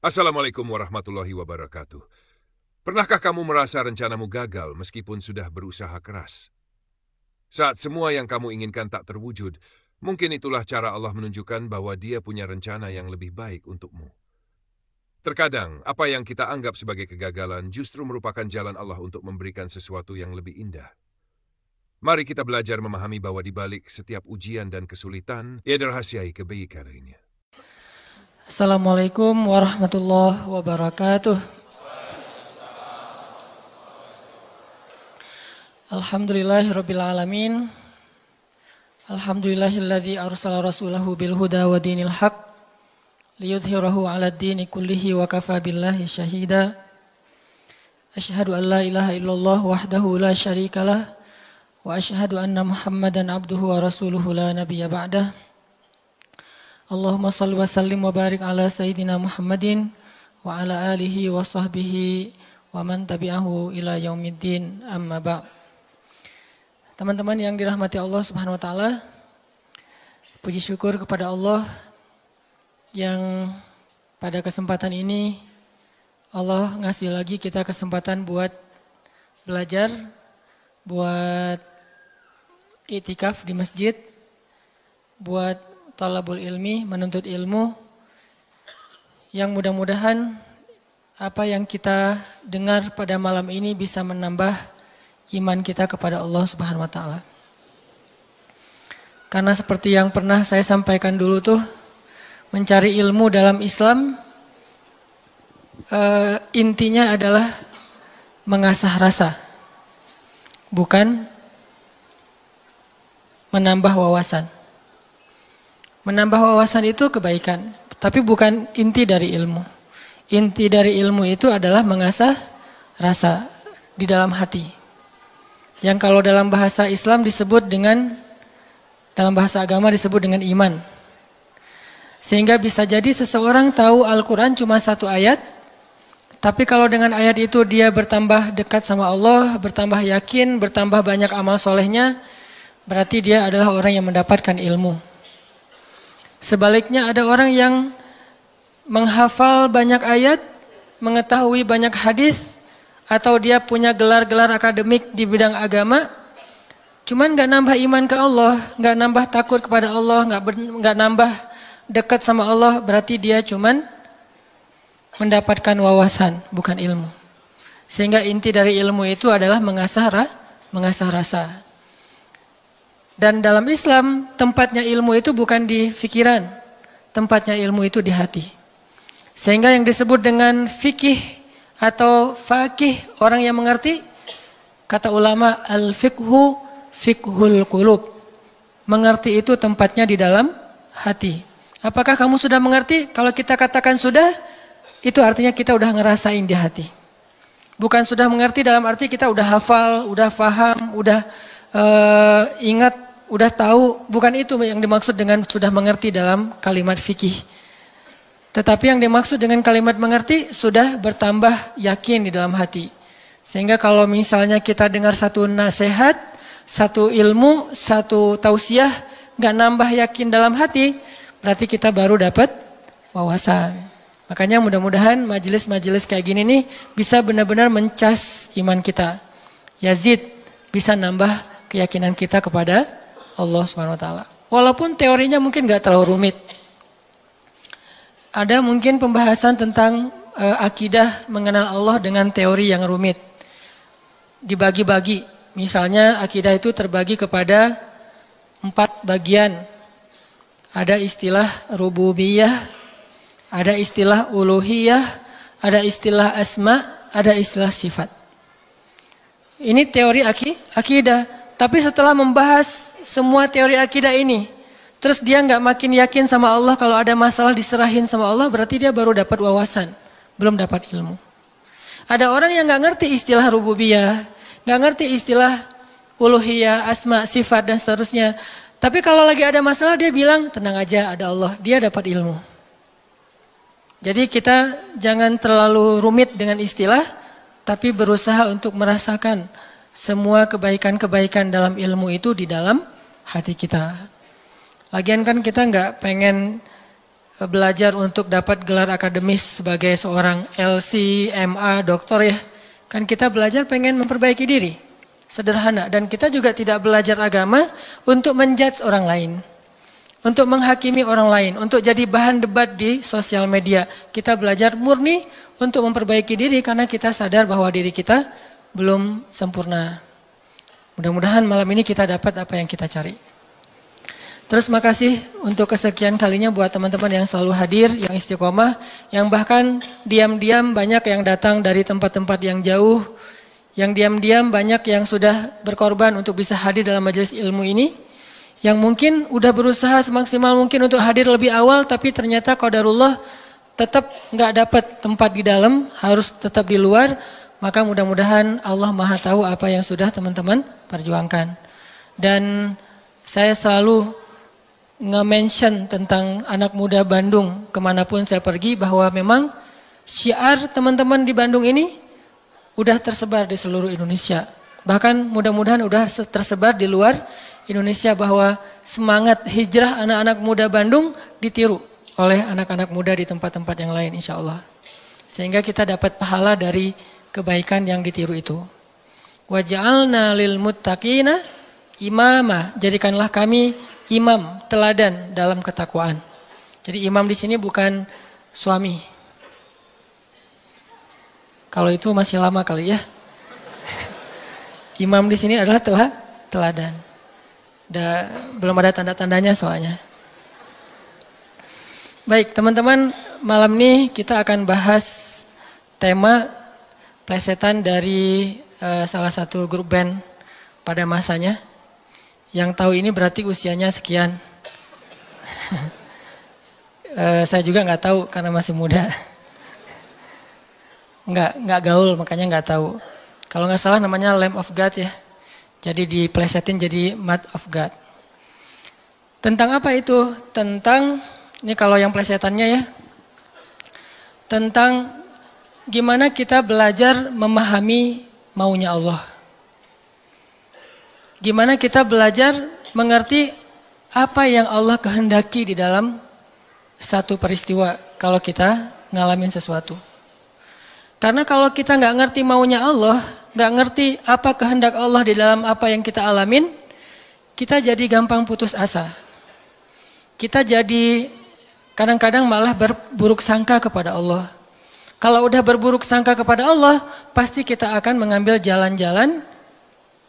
Assalamualaikum warahmatullahi wabarakatuh. Pernahkah kamu merasa rencanamu gagal meskipun sudah berusaha keras? Saat semua yang kamu inginkan tak terwujud, mungkin itulah cara Allah menunjukkan bahwa Dia punya rencana yang lebih baik untukmu. Terkadang, apa yang kita anggap sebagai kegagalan justru merupakan jalan Allah untuk memberikan sesuatu yang lebih indah. Mari kita belajar memahami bahwa di balik setiap ujian dan kesulitan, ia dirahasiai kebaikan lainnya. Assalamualaikum warahmatullahi wabarakatuh. Alhamdulillahirabbil alamin. Alhamdulillahilladzi arsala rasulahu bil huda wa dinil haq liyudhhirahu 'alad dini kullihi wa kafa billahi syahida. Asyhadu an la ilaha illallah wahdahu la syarikalah wa asyhadu anna Muhammadan abduhu wa rasuluhu la nabiyya ba'dah. Allahumma salli wa sallim wa barik ala Sayyidina Muhammadin wa ala alihi wa sahbihi wa man tabi'ahu ila yaumiddin amma ba'. Teman-teman yang dirahmati Allah Subhanahu wa taala, puji syukur kepada Allah yang pada kesempatan ini Allah ngasih lagi kita kesempatan buat belajar, buat i'tikaf di masjid, buat talabul ilmi, menuntut ilmu, yang mudah-mudahan apa yang kita dengar pada malam ini bisa menambah iman kita kepada Allah Subhanahu wa taala. Karena seperti yang pernah saya sampaikan dulu tuh, mencari ilmu dalam Islam intinya adalah mengasah rasa, bukan menambah wawasan. Menambah wawasan itu kebaikan, tapi bukan inti dari ilmu. Inti dari ilmu itu adalah mengasah rasa di dalam hati. Yang kalau dalam bahasa Islam disebut dengan, dalam bahasa agama disebut dengan iman. Sehingga bisa jadi seseorang tahu Al-Quran cuma satu ayat, tapi kalau dengan ayat itu dia bertambah dekat sama Allah, bertambah yakin, bertambah banyak amal solehnya, berarti dia adalah orang yang mendapatkan ilmu. Sebaliknya ada orang yang menghafal banyak ayat, mengetahui banyak hadis, atau dia punya gelar-gelar akademik di bidang agama, cuman gak nambah iman ke Allah, gak nambah takut kepada Allah, gak nambah dekat sama Allah, berarti dia cuman mendapatkan wawasan, bukan ilmu. Sehingga inti dari ilmu itu adalah mengasah rasa. Dan dalam Islam, tempatnya ilmu itu bukan di fikiran, tempatnya ilmu itu di hati. Sehingga yang disebut dengan fikih atau faqih, orang yang mengerti, kata ulama, al-fiqhu fiqhul qulub. Mengerti itu tempatnya di dalam hati. Apakah kamu sudah mengerti? Kalau kita katakan sudah, itu artinya kita udah ngerasain di hati. Bukan sudah mengerti dalam arti kita udah hafal, udah faham, udah ingat, udah tahu, bukan itu yang dimaksud dengan sudah mengerti dalam kalimat fikih. Tetapi yang dimaksud dengan kalimat mengerti sudah bertambah yakin di dalam hati. Sehingga kalau misalnya kita dengar satu nasihat, satu ilmu, satu tausiah, gak nambah yakin dalam hati, berarti kita baru dapat wawasan. Makanya mudah-mudahan majelis-majelis kayak gini nih bisa benar-benar mencas iman kita. Yazid bisa nambah keyakinan kita kepada Allah Subhanahu wa taala. Walaupun teorinya mungkin enggak terlalu rumit. Ada mungkin pembahasan tentang akidah mengenal Allah dengan teori yang rumit. Dibagi-bagi. Misalnya akidah itu terbagi kepada 4 bagian. Ada istilah rububiyah, ada istilah uluhiyah, ada istilah asma, ada istilah sifat. Ini teori akidah. Tapi setelah membahas semua teori akidah ini, terus dia nggak makin yakin sama Allah, kalau ada masalah diserahin sama Allah, berarti dia baru dapat wawasan, belum dapat ilmu. Ada orang yang nggak ngerti istilah rububiyah, nggak ngerti istilah uluhiyah, asma, sifat dan seterusnya. Tapi kalau lagi ada masalah dia bilang tenang aja, ada Allah, dia dapat ilmu. Jadi kita jangan terlalu rumit dengan istilah, tapi berusaha untuk merasakan semua kebaikan-kebaikan dalam ilmu itu di dalam hati kita. Lagian kan kita nggak pengen belajar untuk dapat gelar akademis sebagai seorang LC, MA, doktor ya. Kan kita belajar pengen memperbaiki diri. Sederhana. Dan kita juga tidak belajar agama untuk menjudge orang lain. Untuk menghakimi orang lain. Untuk jadi bahan debat di sosial media. Kita belajar murni untuk memperbaiki diri karena kita sadar bahwa diri kita belum sempurna. Mudah-mudahan malam ini kita dapat apa yang kita cari. Terus makasih untuk kesekian kalinya buat teman-teman yang selalu hadir, yang istiqomah, yang bahkan diam-diam banyak yang datang dari tempat-tempat yang jauh, yang diam-diam banyak yang sudah berkorban untuk bisa hadir dalam majelis ilmu ini, yang mungkin udah berusaha semaksimal mungkin untuk hadir lebih awal, tapi ternyata qadarullah tetap nggak dapat tempat di dalam, harus tetap di luar, maka mudah-mudahan Allah Maha tahu apa yang sudah teman-teman perjuangkan. Dan saya selalu nge-mention tentang anak muda Bandung kemanapun saya pergi bahwa memang syiar teman-teman di Bandung ini udah tersebar di seluruh Indonesia. Bahkan mudah-mudahan udah tersebar di luar Indonesia bahwa semangat hijrah anak-anak muda Bandung ditiru oleh anak-anak muda di tempat-tempat yang lain insya Allah. Sehingga kita dapat pahala dari kebaikan yang ditiru itu. Wa ja'alna lil muttaqina imama, jadikanlah kami imam, teladan dalam ketakwaan. Jadi imam di sini bukan suami. Kalau itu masih lama kali ya. Imam di sini adalah teladan. Belum ada tanda-tandanya soalnya. Baik, teman-teman, malam ini kita akan bahas tema plesetan dari salah satu grup band pada masanya. Yang tahu ini berarti usianya sekian. Saya juga nggak tahu karena masih muda. Nggak gaul makanya nggak tahu. Kalau nggak salah namanya Lamb of God ya. Jadi diplesetin jadi Mud of God. Tentang apa itu? Tentang, ini kalau yang plesetannya ya. Tentang gimana kita belajar memahami maunya Allah. Gimana kita belajar mengerti apa yang Allah kehendaki di dalam satu peristiwa kalau kita ngalamin sesuatu. Karena kalau kita nggak ngerti maunya Allah, nggak ngerti apa kehendak Allah di dalam apa yang kita alamin, kita jadi gampang putus asa. Kita jadi kadang-kadang malah berburuk sangka kepada Allah. Kalau udah berburuk sangka kepada Allah, pasti kita akan mengambil jalan-jalan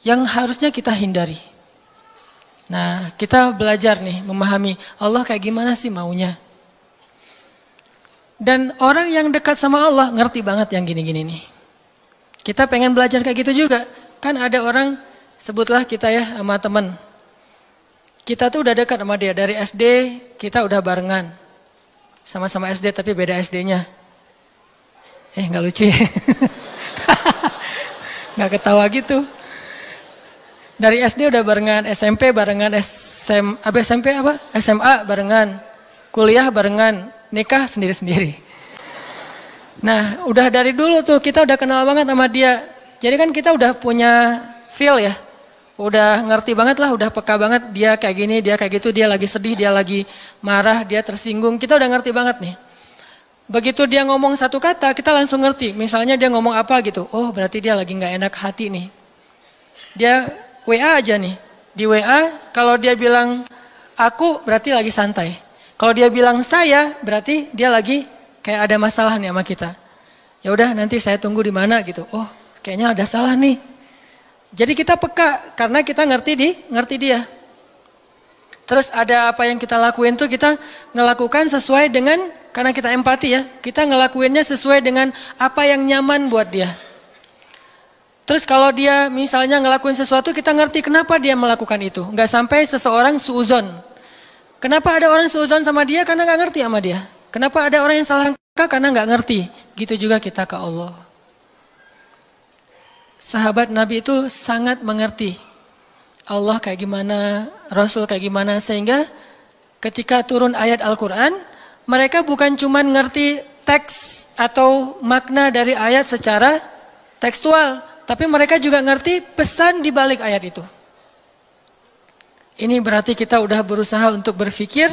yang harusnya kita hindari. Nah, kita belajar nih memahami Allah kayak gimana sih maunya. Dan orang yang dekat sama Allah ngerti banget yang gini-gini nih. Kita pengen belajar kayak gitu juga. Kan ada orang, sebutlah kita ya sama teman. Kita tuh udah dekat sama dia. Dari SD kita udah barengan. Sama-sama SD tapi beda SD-nya. Gak lucu ya. Gak ketawa gitu. Dari SD udah barengan, SMP barengan, SMA barengan, kuliah barengan, nikah sendiri-sendiri. Nah, udah dari dulu tuh kita udah kenal banget sama dia. Jadi kan kita udah punya feel ya. Udah ngerti banget lah, udah peka banget dia kayak gini, dia kayak gitu, dia lagi sedih, dia lagi marah, dia tersinggung. Kita udah ngerti banget nih. Begitu dia ngomong satu kata, kita langsung ngerti. Misalnya dia ngomong apa gitu. Oh, berarti dia lagi gak enak hati nih. Dia WA aja nih. Di WA kalau dia bilang aku berarti lagi santai. Kalau dia bilang saya berarti dia lagi kayak ada masalah nih sama kita. Ya udah nanti saya tunggu di mana gitu. Oh, kayaknya ada salah nih. Jadi kita peka karena kita ngerti dia. Terus ada apa yang kita lakuin tuh kita ngelakukan sesuai dengan, karena kita empati ya. Kita ngelakuinnya sesuai dengan apa yang nyaman buat dia. Terus kalau dia misalnya ngelakuin sesuatu, kita ngerti kenapa dia melakukan itu. Nggak sampai seseorang suuzon. Kenapa ada orang suuzon sama dia? Karena nggak ngerti sama dia. Kenapa ada orang yang salah sangka? Karena nggak ngerti. Gitu juga kita ke Allah. Sahabat Nabi itu sangat mengerti Allah kayak gimana, Rasul kayak gimana. Sehingga ketika turun ayat Al-Quran, mereka bukan cuma ngerti teks atau makna dari ayat secara tekstual. Tapi mereka juga ngerti pesan di balik ayat itu. Ini berarti kita udah berusaha untuk berpikir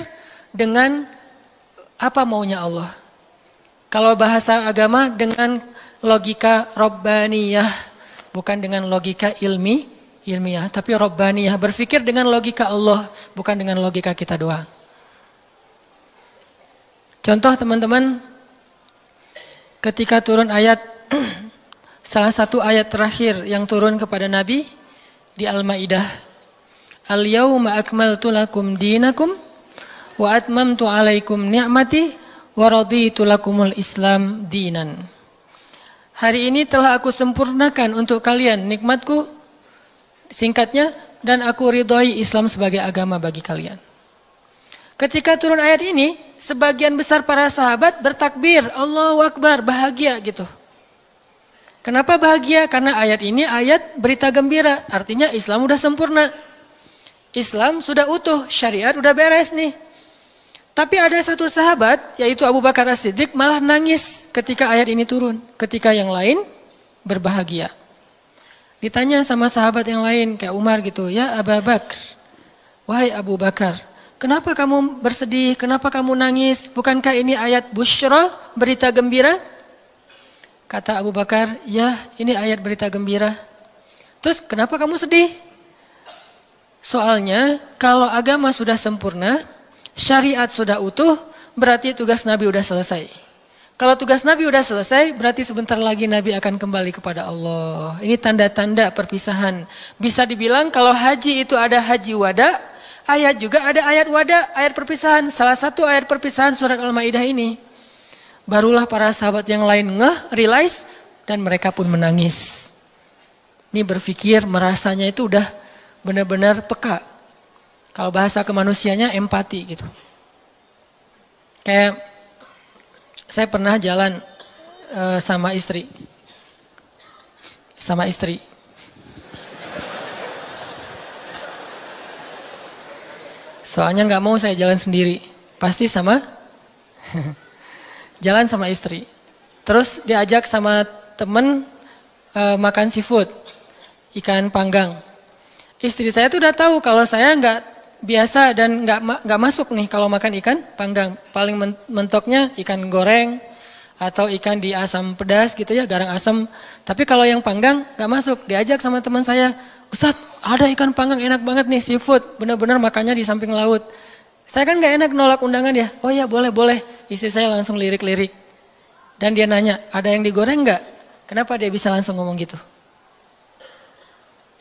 dengan Apa maunya Allah? Kalau bahasa agama dengan logika Rabbaniyah, bukan dengan logika ilmiah, tapi Rabbaniyah, berpikir dengan logika Allah, bukan dengan logika kita doang. Contoh teman-teman, ketika turun ayat, salah satu ayat terakhir yang turun kepada Nabi di Al-Maidah, Al-yawma akmaltu lakum dinakum wa atmamtu alaikum ni'mati wa raditu lakumul Islam dinan. Hari ini telah aku sempurnakan untuk kalian nikmatku, singkatnya, dan aku ridhoi Islam sebagai agama bagi kalian. Ketika turun ayat ini, sebagian besar para sahabat bertakbir, Allahu Akbar, bahagia gitu. Kenapa bahagia? Karena ayat ini ayat berita gembira, artinya Islam udah sempurna. Islam sudah utuh, syariat udah beres nih. Tapi ada satu sahabat, yaitu Abu Bakar As-Siddiq, malah nangis ketika ayat ini turun. Ketika yang lain berbahagia. Ditanya sama sahabat yang lain, kayak Umar gitu, ya Abu Bakar, wahai Abu Bakar, kenapa kamu bersedih, kenapa kamu nangis? Bukankah ini ayat busyra, berita gembira? Kata Abu Bakar, ya ini ayat berita gembira. Terus kenapa kamu sedih? Soalnya kalau agama sudah sempurna, syariat sudah utuh, berarti tugas Nabi udah selesai. Kalau tugas Nabi udah selesai, berarti sebentar lagi Nabi akan kembali kepada Allah. Ini tanda-tanda perpisahan. Bisa dibilang kalau haji itu ada haji wada, ayat juga ada ayat wada, ayat perpisahan. Salah satu ayat perpisahan surat Al-Maidah ini. Barulah para sahabat yang lain realize, dan mereka pun menangis. Ini berpikir, merasanya itu udah benar-benar peka. Kalau bahasa kemanusianya empati gitu. Kayak saya pernah jalan sama istri. Soalnya nggak mau saya jalan sendiri. Pasti jalan sama istri. Terus diajak sama temen makan seafood, ikan panggang. Istri saya tuh udah tahu kalau saya nggak biasa dan nggak masuk nih kalau makan ikan panggang. Paling mentoknya ikan goreng atau ikan di asam pedas gitu ya, garang asam. Tapi kalau yang panggang nggak masuk. Diajak sama teman saya, Ustadz ada ikan panggang enak banget nih, seafood, benar-benar makannya di samping laut. Saya kan nggak enak nolak undangan ya. Oh ya boleh. Istri saya langsung lirik-lirik. Dan dia nanya, ada yang digoreng nggak? Kenapa dia bisa langsung ngomong gitu?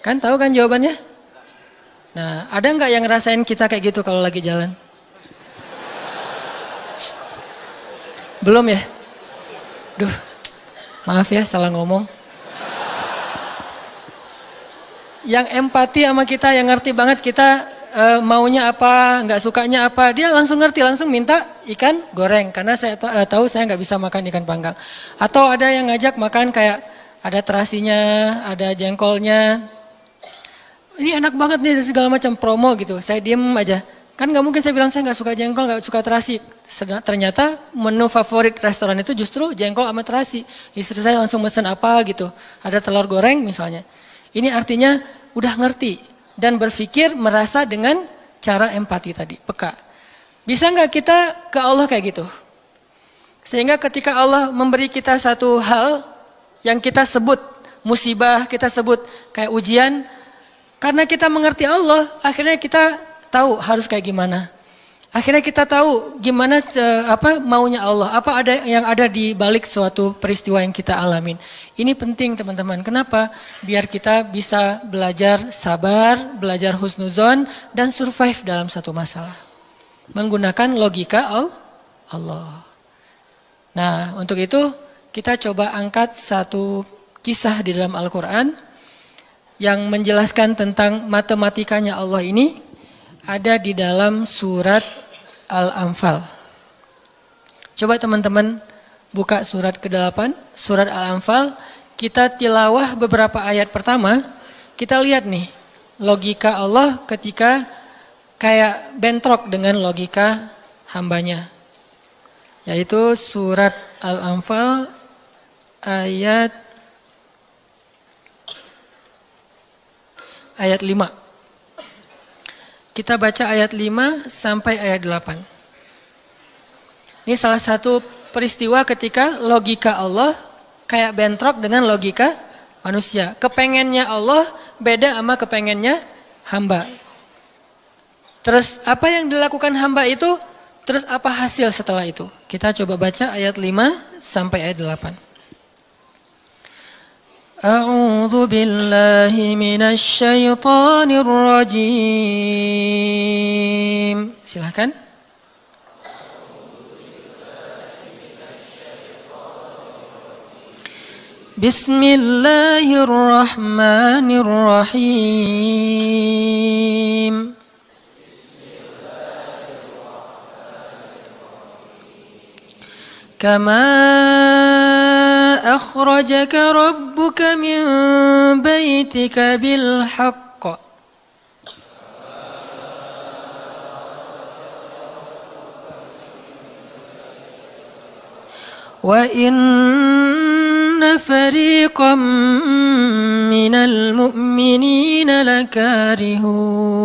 Kan tahu kan jawabannya? Nah, ada nggak yang ngerasain kita kayak gitu kalau lagi jalan? Belum ya? Duh, maaf ya salah ngomong. Yang empati sama kita, yang ngerti banget kita maunya apa, nggak sukanya apa, dia langsung ngerti, langsung minta ikan goreng. Karena saya tahu saya nggak bisa makan ikan panggang. Atau ada yang ngajak makan kayak ada terasinya, ada jengkolnya. Ini enak banget nih segala macam promo gitu. Saya diem aja. Kan nggak mungkin saya bilang saya nggak suka jengkol, nggak suka terasi. Ternyata menu favorit restoran itu justru jengkol sama terasi. Istri saya langsung mesen apa gitu. Ada telur goreng misalnya. Ini artinya udah ngerti dan berpikir merasa dengan cara empati tadi, peka. Bisa nggak kita ke Allah kayak gitu? Sehingga ketika Allah memberi kita satu hal yang kita sebut musibah, kita sebut kayak ujian. Karena kita mengerti Allah, akhirnya kita tahu harus kayak gimana. Akhirnya kita tahu gimana maunya Allah, apa yang ada di balik suatu peristiwa yang kita alamin. Ini penting teman-teman. Kenapa? Biar kita bisa belajar sabar, belajar husnuzon, dan survive dalam satu masalah. Menggunakan logika Allah. Nah, untuk itu kita coba angkat satu kisah di dalam Al-Quran yang menjelaskan tentang matematikanya Allah ini ada di dalam surat Al-Anfal. Coba teman-teman buka surat ke-8, surat Al-Anfal. Kita tilawah beberapa ayat pertama. Kita lihat nih logika Allah ketika kayak bentrok dengan logika hambanya. Yaitu surat Al-Anfal ayat 5. Kita baca ayat 5 sampai ayat 8. Ini salah satu peristiwa ketika logika Allah kayak bentrok dengan logika manusia. Kepengennya Allah beda sama kepengennya hamba. Terus apa yang dilakukan hamba itu, terus apa hasil setelah itu? Kita coba baca ayat 5 sampai ayat 8. A'udzu billahi minasy syaithanir rajim. Silakan. Bismillahirrahmanirrahim. كما أخرجك ربك من بيتك بالحق وإن فريقا من المؤمنين لكارهون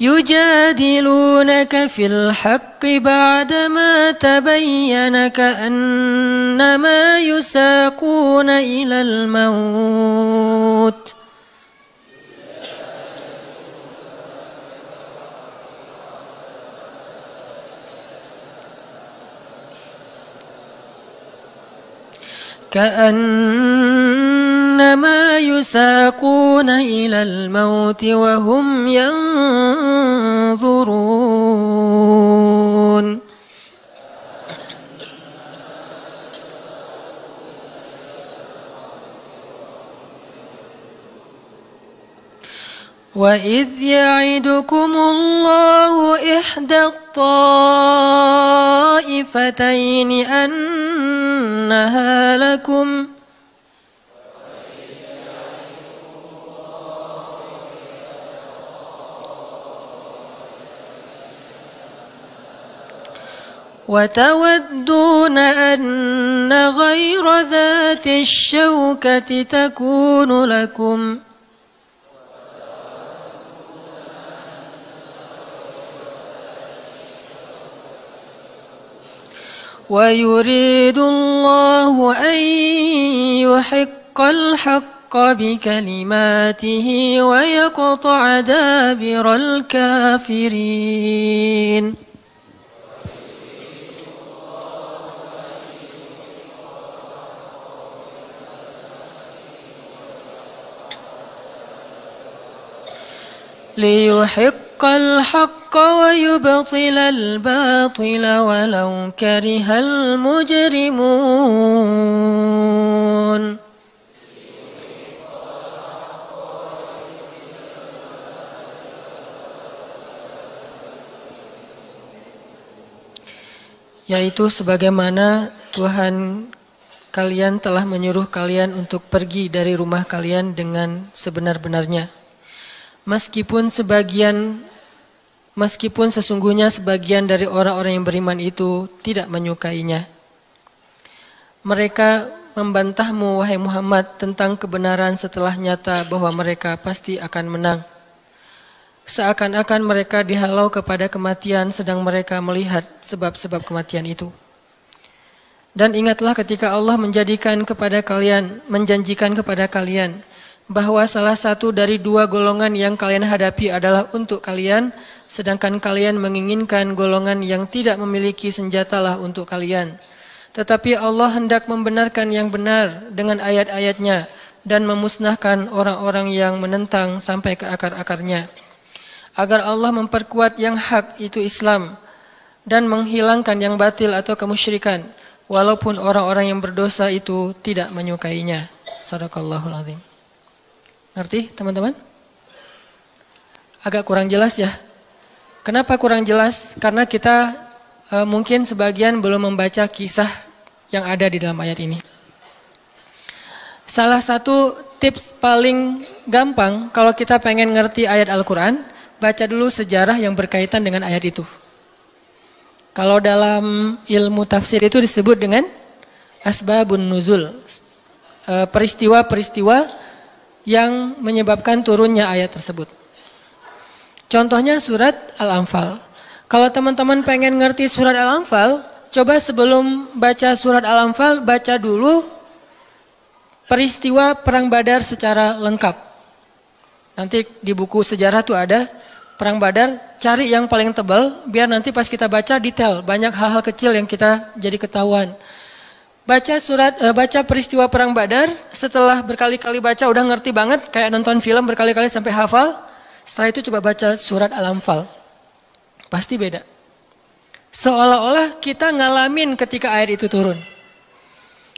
يجادلونك في الحق بعدما تبين كأنما يساقون إلى الموت كأنما يساقون إلى الموت وهم ينظرون وإذ يعدكم الله إحدى الطائفتين أنها لكم وتودون أن غير ذات الشوكة تكون لكم ويريد الله أن يحق الحق بكلماته ويقطع دابر الكافرين ليحق الحق ويبطل الباطل ولو كره المجرمون yaitu sebagaimana Tuhan kalian telah menyuruh kalian untuk pergi dari rumah kalian dengan sebenar-benarnya. Meskipun sesungguhnya sebagian dari orang-orang yang beriman itu tidak menyukainya. Mereka membantahmu, wahai Muhammad, tentang kebenaran setelah nyata bahwa mereka pasti akan menang. Seakan-akan mereka dihalau kepada kematian sedang mereka melihat sebab-sebab kematian itu. Dan ingatlah ketika Allah menjanjikan kepada kalian bahwa salah satu dari dua golongan yang kalian hadapi adalah untuk kalian, sedangkan kalian menginginkan golongan yang tidak memiliki senjatalah untuk kalian. Tetapi Allah hendak membenarkan yang benar dengan ayat-ayatnya dan memusnahkan orang-orang yang menentang sampai ke akar-akarnya. Agar Allah memperkuat yang hak, itu Islam, dan menghilangkan yang batil atau kemusyrikan, walaupun orang-orang yang berdosa itu tidak menyukainya. Shadaqallahul azim. Ngerti teman-teman? Agak kurang jelas ya. Kenapa kurang jelas? Karena kita mungkin sebagian belum membaca kisah yang ada di dalam ayat ini. Salah satu tips paling gampang kalau kita pengen ngerti ayat Al-Quran, baca dulu sejarah yang berkaitan dengan ayat itu. Kalau dalam ilmu tafsir itu disebut dengan asbabun nuzul. Peristiwa-peristiwa yang menyebabkan turunnya ayat tersebut. Contohnya surat Al-Anfal. Kalau teman-teman pengen ngerti surat Al-Anfal, coba sebelum baca surat Al-Anfal, baca dulu peristiwa Perang Badar secara lengkap. Nanti di buku sejarah tuh ada Perang Badar, cari yang paling tebal, biar nanti pas kita baca detail, banyak hal-hal kecil yang kita jadi ketahuan. Baca peristiwa Perang Badar, setelah berkali-kali baca udah ngerti banget, kayak nonton film berkali-kali sampai hafal. Setelah itu coba baca surat Al-Anfal. Pasti beda. Seolah-olah kita ngalamin ketika ayat itu turun.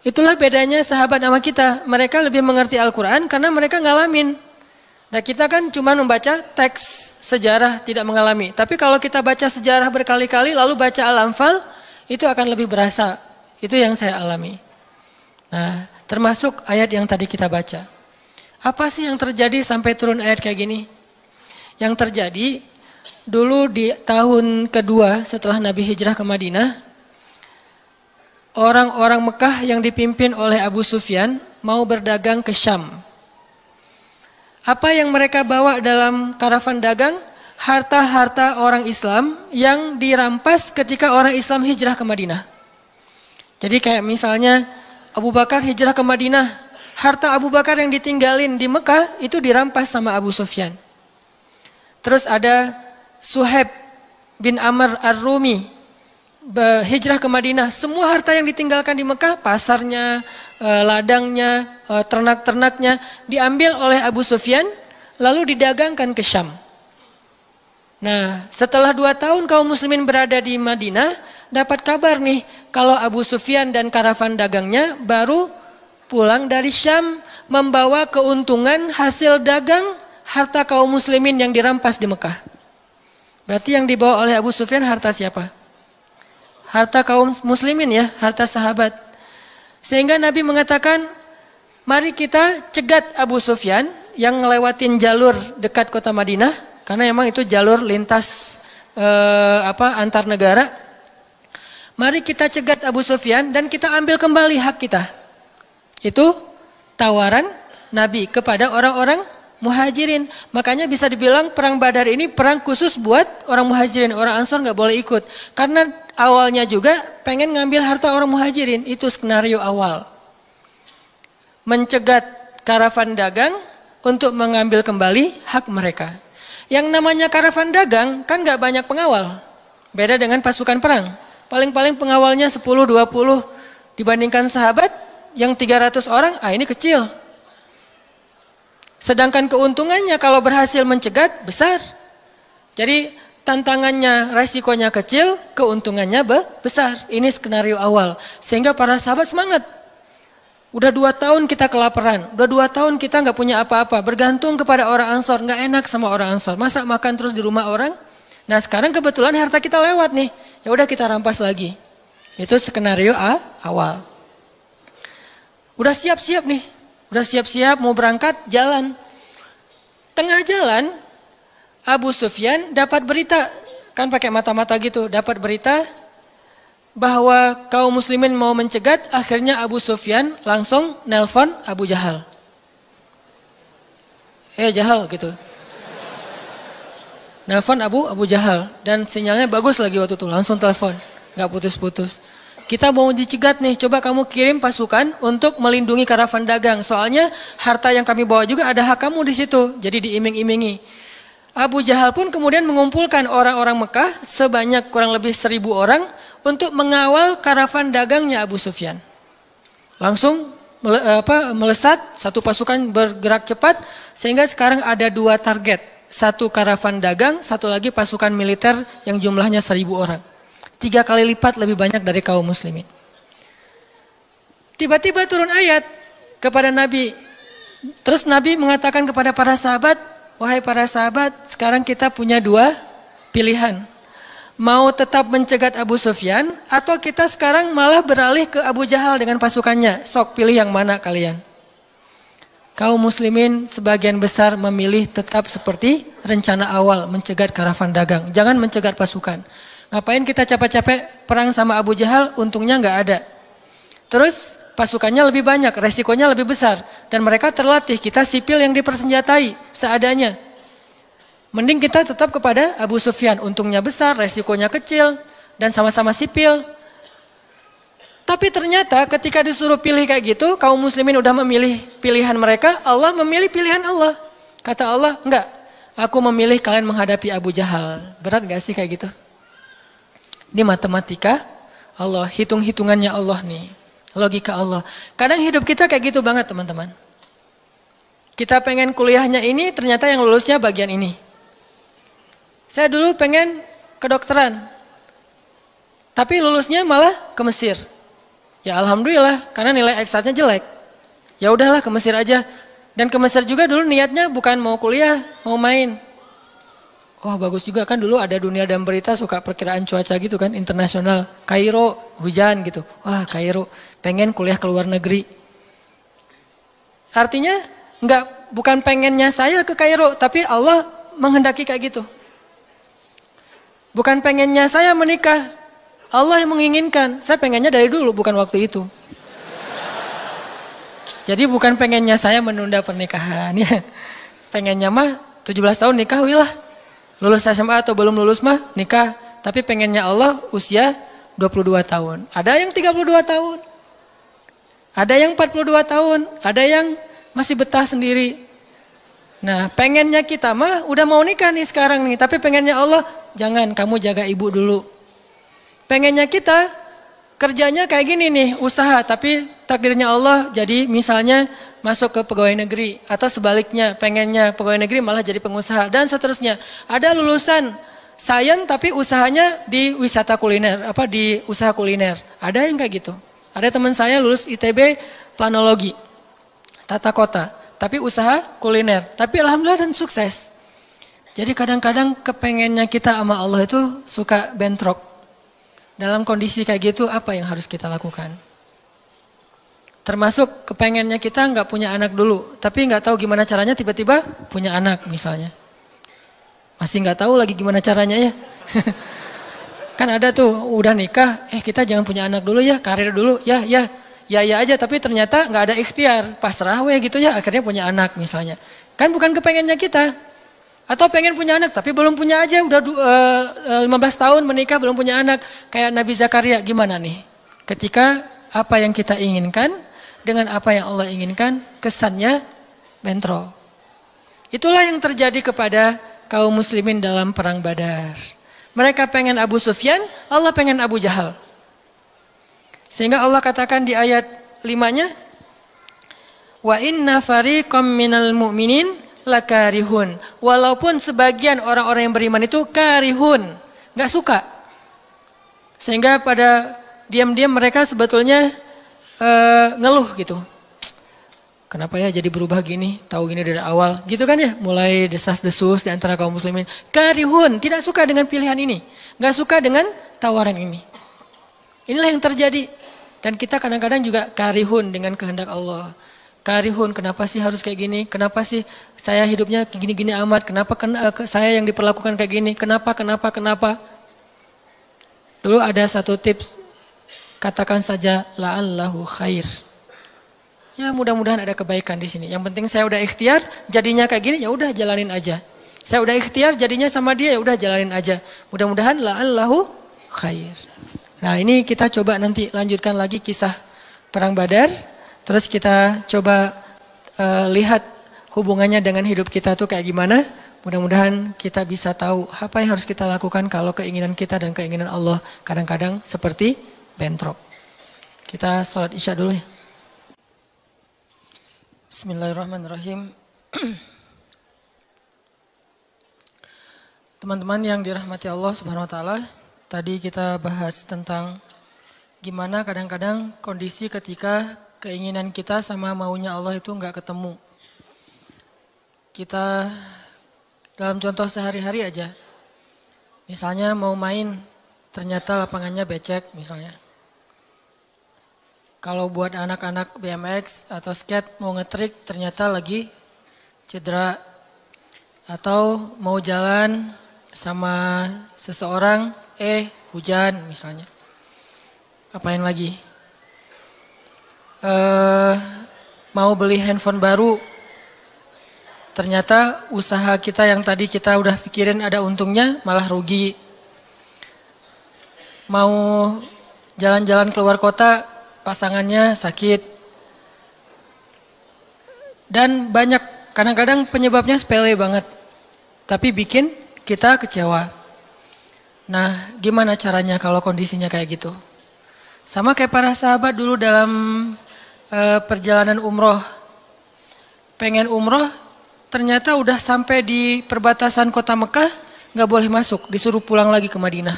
Itulah bedanya sahabat sama kita. Mereka lebih mengerti Al-Quran karena mereka ngalamin. Nah kita kan cuma membaca teks sejarah, tidak mengalami. Tapi kalau kita baca sejarah berkali-kali lalu baca Al-Anfal, itu akan lebih berasa. Itu yang saya alami. Nah, termasuk ayat yang tadi kita baca. Apa sih yang terjadi sampai turun ayat kayak gini? Yang terjadi dulu di tahun kedua setelah Nabi hijrah ke Madinah, orang-orang Mekah yang dipimpin oleh Abu Sufyan mau berdagang ke Syam. Apa yang mereka bawa dalam karavan dagang? Harta-harta orang Islam yang dirampas ketika orang Islam hijrah ke Madinah. Jadi kayak misalnya Abu Bakar hijrah ke Madinah, harta Abu Bakar yang ditinggalin di Mekah itu dirampas sama Abu Sufyan. Terus ada Suhaib bin Amr Ar-Rumi hijrah ke Madinah, semua harta yang ditinggalkan di Mekah, pasarnya, ladangnya, ternak-ternaknya diambil oleh Abu Sufyan lalu didagangkan ke Syam. Nah, setelah 2 tahun kaum muslimin berada di Madinah, dapat kabar nih kalau Abu Sufyan dan karavan dagangnya baru pulang dari Syam membawa keuntungan hasil dagang harta kaum muslimin yang dirampas di Mekah. Berarti yang dibawa oleh Abu Sufyan harta siapa? Harta kaum muslimin ya, harta sahabat. Sehingga Nabi mengatakan, mari kita cegat Abu Sufyan yang ngelewatin jalur dekat kota Madinah. Karena memang itu jalur lintas antar negara. Mari kita cegat Abu Sufyan dan kita ambil kembali hak kita. Itu tawaran Nabi kepada orang-orang Muhajirin. Makanya bisa dibilang perang Badar ini perang khusus buat orang Muhajirin. Orang Ansor nggak boleh ikut. Karena awalnya juga pengen ngambil harta orang Muhajirin. Itu skenario awal. Mencegat karavan dagang untuk mengambil kembali hak mereka. Yang namanya karavan dagang kan gak banyak pengawal. Beda dengan pasukan perang. Paling-paling pengawalnya 10-20 dibandingkan sahabat yang 300 orang, ini kecil. Sedangkan keuntungannya kalau berhasil mencegat besar. Jadi tantangannya, resikonya kecil, keuntungannya besar. Ini skenario awal. Sehingga para sahabat semangat. Udah 2 tahun kita kelaparan, udah 2 tahun kita nggak punya apa-apa, bergantung kepada orang Ansor, nggak enak sama orang Ansor, masa makan terus di rumah orang? Nah sekarang kebetulan harta kita lewat nih, ya udah kita rampas lagi. Itu skenario awal. Udah siap-siap nih, udah siap-siap mau berangkat jalan. Tengah jalan, Abu Sufyan dapat berita, kan pakai mata-mata gitu, dapat berita bahwa kaum muslimin mau mencegat, akhirnya Abu Sufyan langsung nelpon Abu Jahal. Jahal gitu. Nelpon Abu Jahal dan sinyalnya bagus lagi waktu itu, langsung telepon, nggak putus-putus. Kita mau dicegat nih, coba kamu kirim pasukan untuk melindungi karavan dagang. Soalnya harta yang kami bawa juga ada hak kamu di situ, jadi diiming-imingi. Abu Jahal pun kemudian mengumpulkan orang-orang Mekah sebanyak kurang lebih 1.000 orang untuk mengawal karavan dagangnya Abu Sufyan. Langsung melesat, satu pasukan bergerak cepat, sehingga sekarang ada 2 target. Satu karavan dagang, satu lagi pasukan militer yang jumlahnya 1.000 orang. 3 kali lipat lebih banyak dari kaum muslimin. Tiba-tiba turun ayat kepada Nabi. Terus Nabi mengatakan kepada para sahabat, wahai para sahabat, sekarang kita punya 2 pilihan. Mau tetap mencegat Abu Sufyan atau kita sekarang malah beralih ke Abu Jahal dengan pasukannya. Sok pilih yang mana kalian. Kaum muslimin sebagian besar memilih tetap seperti rencana awal, mencegat karavan dagang. Jangan mencegat pasukan. Ngapain kita capek-capek perang sama Abu Jahal, untungnya nggak ada. Terus pasukannya lebih banyak, resikonya lebih besar. Dan mereka terlatih, kita sipil yang dipersenjatai seadanya. Mending kita tetap kepada Abu Sufyan, untungnya besar, resikonya kecil, dan sama-sama sipil. Tapi ternyata ketika disuruh pilih kayak gitu, kaum muslimin udah memilih pilihan mereka, Allah memilih pilihan Allah. Kata Allah, enggak, aku memilih kalian menghadapi Abu Jahal. Berat gak sih kayak gitu? Ini matematika Allah, hitung-hitungannya Allah nih. Logika Allah. Kadang hidup kita kayak gitu banget teman-teman. Kita pengen kuliahnya ini, ternyata yang lulusnya bagian ini. Saya dulu pengen kedokteran. Tapi lulusnya malah ke Mesir. Ya alhamdulillah, karena nilai eksaknya jelek. Ya udahlah ke Mesir aja. Dan ke Mesir juga dulu niatnya bukan mau kuliah, mau main. Wah bagus juga kan dulu ada Dunia dan Berita suka perkiraan cuaca gitu kan, internasional. Kairo, hujan gitu. Wah Kairo, pengen kuliah ke luar negeri. Artinya bukan pengennya saya ke Kairo, tapi Allah menghendaki kayak gitu. Bukan pengennya saya menikah, Allah yang menginginkan. Saya pengennya dari dulu, bukan waktu itu. Jadi bukan pengennya saya menunda pernikahan. Ya. Pengennya mah 17 tahun nikah, wilah. Lulus SMA atau belum lulus mah nikah. Tapi pengennya Allah usia 22 tahun. Ada yang 32 tahun. Ada yang 42 tahun. Ada yang masih betah sendiri. Nah pengennya kita mah udah mau nikah nih sekarang nih. Tapi pengennya Allah, jangan kamu jaga ibu dulu. Pengennya kita kerjanya kayak gini nih, usaha. Tapi takdirnya Allah jadi misalnya masuk ke pegawai negeri. Atau sebaliknya, pengennya pegawai negeri malah jadi pengusaha. Dan seterusnya. Ada lulusan sains tapi usahanya di wisata kuliner. Di usaha kuliner. Ada yang kayak gitu. Ada teman saya lulus ITB planologi. Tata kota. Tapi usaha kuliner. Tapi alhamdulillah dan sukses. Jadi kadang-kadang kepengennya kita sama Allah itu suka bentrok. Dalam kondisi kayak gitu apa yang harus kita lakukan? Termasuk kepengennya kita nggak punya anak dulu. Tapi nggak tahu gimana caranya tiba-tiba punya anak misalnya. Masih nggak tahu lagi gimana caranya ya. Kan ada tuh udah nikah, kita jangan punya anak dulu ya, karir dulu, ya aja. Tapi ternyata nggak ada ikhtiar, pasrah gitu ya, akhirnya punya anak misalnya. Kan bukan kepengennya kita. Atau pengen punya anak tapi belum punya aja, udah 15 tahun menikah belum punya anak. Kayak Nabi Zakaria gimana nih? Ketika apa yang kita inginkan dengan apa yang Allah inginkan, kesannya bentrok. Itulah yang terjadi kepada kaum muslimin dalam perang Badar. Mereka pengen Abu Sufyan, Allah pengen Abu Jahal. Sehingga Allah katakan di ayat 5-nya, wa inna fariqam minal mu'minin lakarihun. Walaupun sebagian orang-orang yang beriman itu karihun, nggak suka. Sehingga pada diam-diam mereka sebetulnya ngeluh gitu. Kenapa ya jadi berubah gini? Tahu gini dari awal, gitu kan ya? Mulai desas-desus di antara kaum muslimin. Karihun, tidak suka dengan pilihan ini, nggak suka dengan tawaran ini. Inilah yang terjadi. Dan kita kadang-kadang juga karihun dengan kehendak Allah. Karihun, kenapa sih harus kayak gini? Kenapa sih saya hidupnya gini-gini amat? Kenapa saya yang diperlakukan kayak gini? Kenapa? Dulu ada satu tips, katakan saja la'allahu khair. Ya mudah-mudahan ada kebaikan di sini. Yang penting saya udah ikhtiar, jadinya kayak gini, ya udah jalanin aja. Saya udah ikhtiar, jadinya sama dia, ya udah jalanin aja. Mudah-mudahan la'allahu khair. Nah ini kita coba nanti lanjutkan lagi kisah perang Badar. Terus kita coba lihat hubungannya dengan hidup kita tuh kayak gimana. Mudah-mudahan kita bisa tahu apa yang harus kita lakukan kalau keinginan kita dan keinginan Allah kadang-kadang seperti bentrok. Kita sholat isya dulu ya. Bismillahirrahmanirrahim. Teman-teman yang dirahmati Allah Subhanahu wa taala, tadi kita bahas tentang gimana kadang-kadang kondisi ketika keinginan kita sama maunya Allah itu nggak ketemu. Kita dalam contoh sehari-hari aja. Misalnya mau main, ternyata lapangannya becek misalnya. Kalau buat anak-anak BMX atau skate mau ngetrik, ternyata lagi cedera. Atau mau jalan sama seseorang, hujan misalnya. Apain lagi? mau beli handphone baru. Ternyata usaha kita yang tadi kita udah pikirin ada untungnya malah rugi. Mau jalan-jalan keluar kota, pasangannya sakit. Dan banyak, kadang-kadang penyebabnya sepele banget. Tapi bikin kita kecewa. Nah, gimana caranya kalau kondisinya kayak gitu? Sama kayak para sahabat dulu dalam perjalanan umroh. Pengen umroh, ternyata udah sampai di perbatasan kota Mekah, gak boleh masuk, disuruh pulang lagi ke Madinah.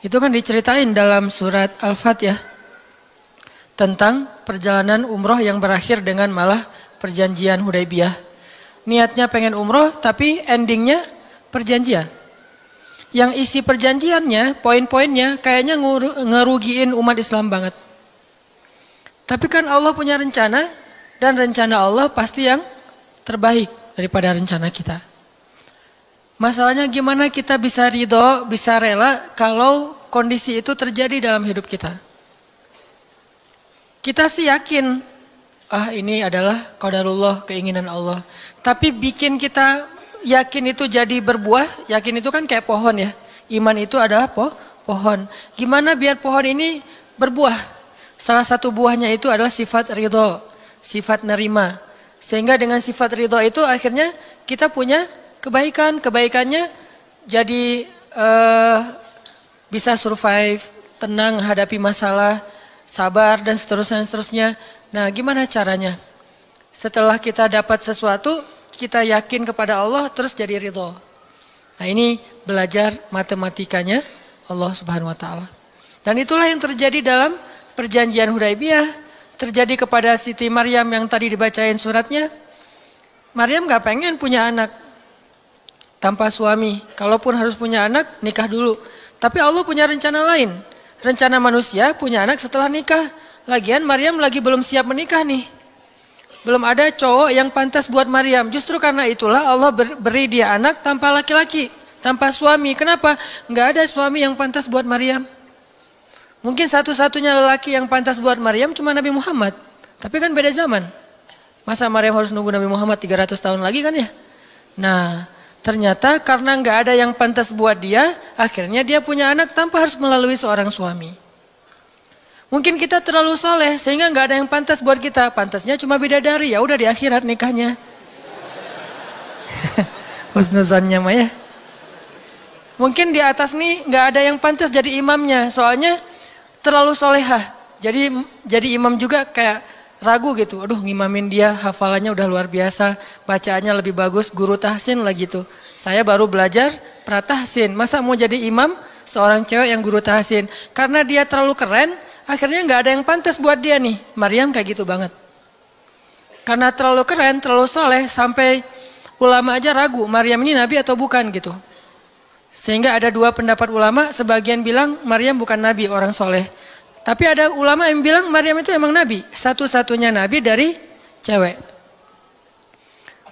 Itu kan diceritain dalam surat Al-Fatihah. Tentang perjalanan umroh yang berakhir dengan malah perjanjian Hudaybiyah. Niatnya pengen umroh, tapi endingnya perjanjian. Yang isi perjanjiannya, poin-poinnya kayaknya ngerugiin umat Islam banget. Tapi kan Allah punya rencana, dan rencana Allah pasti yang terbaik daripada rencana kita. Masalahnya gimana kita bisa ridho, bisa rela kalau kondisi itu terjadi dalam hidup kita. Kita sih yakin, ini adalah qadarullah, keinginan Allah. Tapi bikin kita yakin itu jadi berbuah, yakin itu kan kayak pohon ya. Iman itu adalah pohon. Gimana biar pohon ini berbuah? Salah satu buahnya itu adalah sifat ridho, sifat nerima. Sehingga dengan sifat ridho itu akhirnya kita punya kebaikan. Kebaikannya jadi bisa survive, tenang hadapi masalah, sabar dan seterusnya. Nah, gimana caranya? Setelah kita dapat sesuatu, kita yakin kepada Allah, terus jadi ridho. Nah, ini belajar matematikanya Allah Subhanahu wa taala. Dan itulah yang terjadi dalam perjanjian Hudaybiyah, terjadi kepada Siti Maryam yang tadi dibacain suratnya. Maryam gak pengen punya anak tanpa suami. Kalaupun harus punya anak, nikah dulu. Tapi Allah punya rencana lain. Rencana manusia punya anak setelah nikah. Lagian Maryam lagi belum siap menikah nih. Belum ada cowok yang pantas buat Maryam. Justru karena itulah Allah beri dia anak tanpa laki-laki, tanpa suami. Kenapa? Nggak ada suami yang pantas buat Maryam. Mungkin satu-satunya lelaki yang pantas buat Maryam cuma Nabi Muhammad. Tapi kan beda zaman. Masa Maryam harus nunggu Nabi Muhammad 300 tahun lagi kan ya? Nah, ternyata karena nggak ada yang pantas buat dia, akhirnya dia punya anak tanpa harus melalui seorang suami. Mungkin kita terlalu soleh sehingga nggak ada yang pantas buat kita. Pantasnya cuma bidadari, ya udah di akhirat nikahnya. Husnuzannya mah ya. Mungkin di atas nih nggak ada yang pantas jadi imamnya, soalnya terlalu solehah. Jadi imam juga kayak ragu gitu. Aduh, ngimamin dia, hafalannya udah luar biasa, bacaannya lebih bagus, guru tahsin lah gitu. Saya baru belajar pratahsin, masa mau jadi imam seorang cewek yang guru tahsin? Karena dia terlalu keren, akhirnya nggak ada yang pantas buat dia nih. Maryam kayak gitu banget. Karena terlalu keren, terlalu soleh, sampai ulama aja ragu, Maryam ini nabi atau bukan gitu. Sehingga ada dua pendapat ulama, sebagian bilang Maryam bukan nabi, orang soleh. Tapi ada ulama yang bilang Maryam itu emang nabi, satu-satunya nabi dari cewek.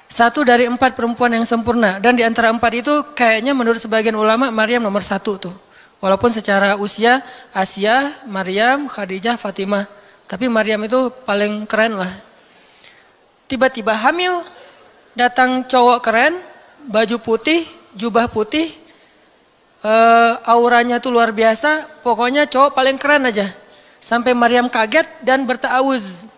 Satu dari 4 perempuan yang sempurna. Dan di antara 4 itu kayaknya menurut sebagian ulama Maryam nomor 1 tuh. Walaupun secara usia Asia, Maryam, Khadijah, Fatimah. Tapi Maryam itu paling keren lah. Tiba-tiba hamil, datang cowok keren, baju putih, jubah putih, auranya tuh luar biasa. Pokoknya cowok paling keren aja. Sampai Maryam kaget dan berta'awuz.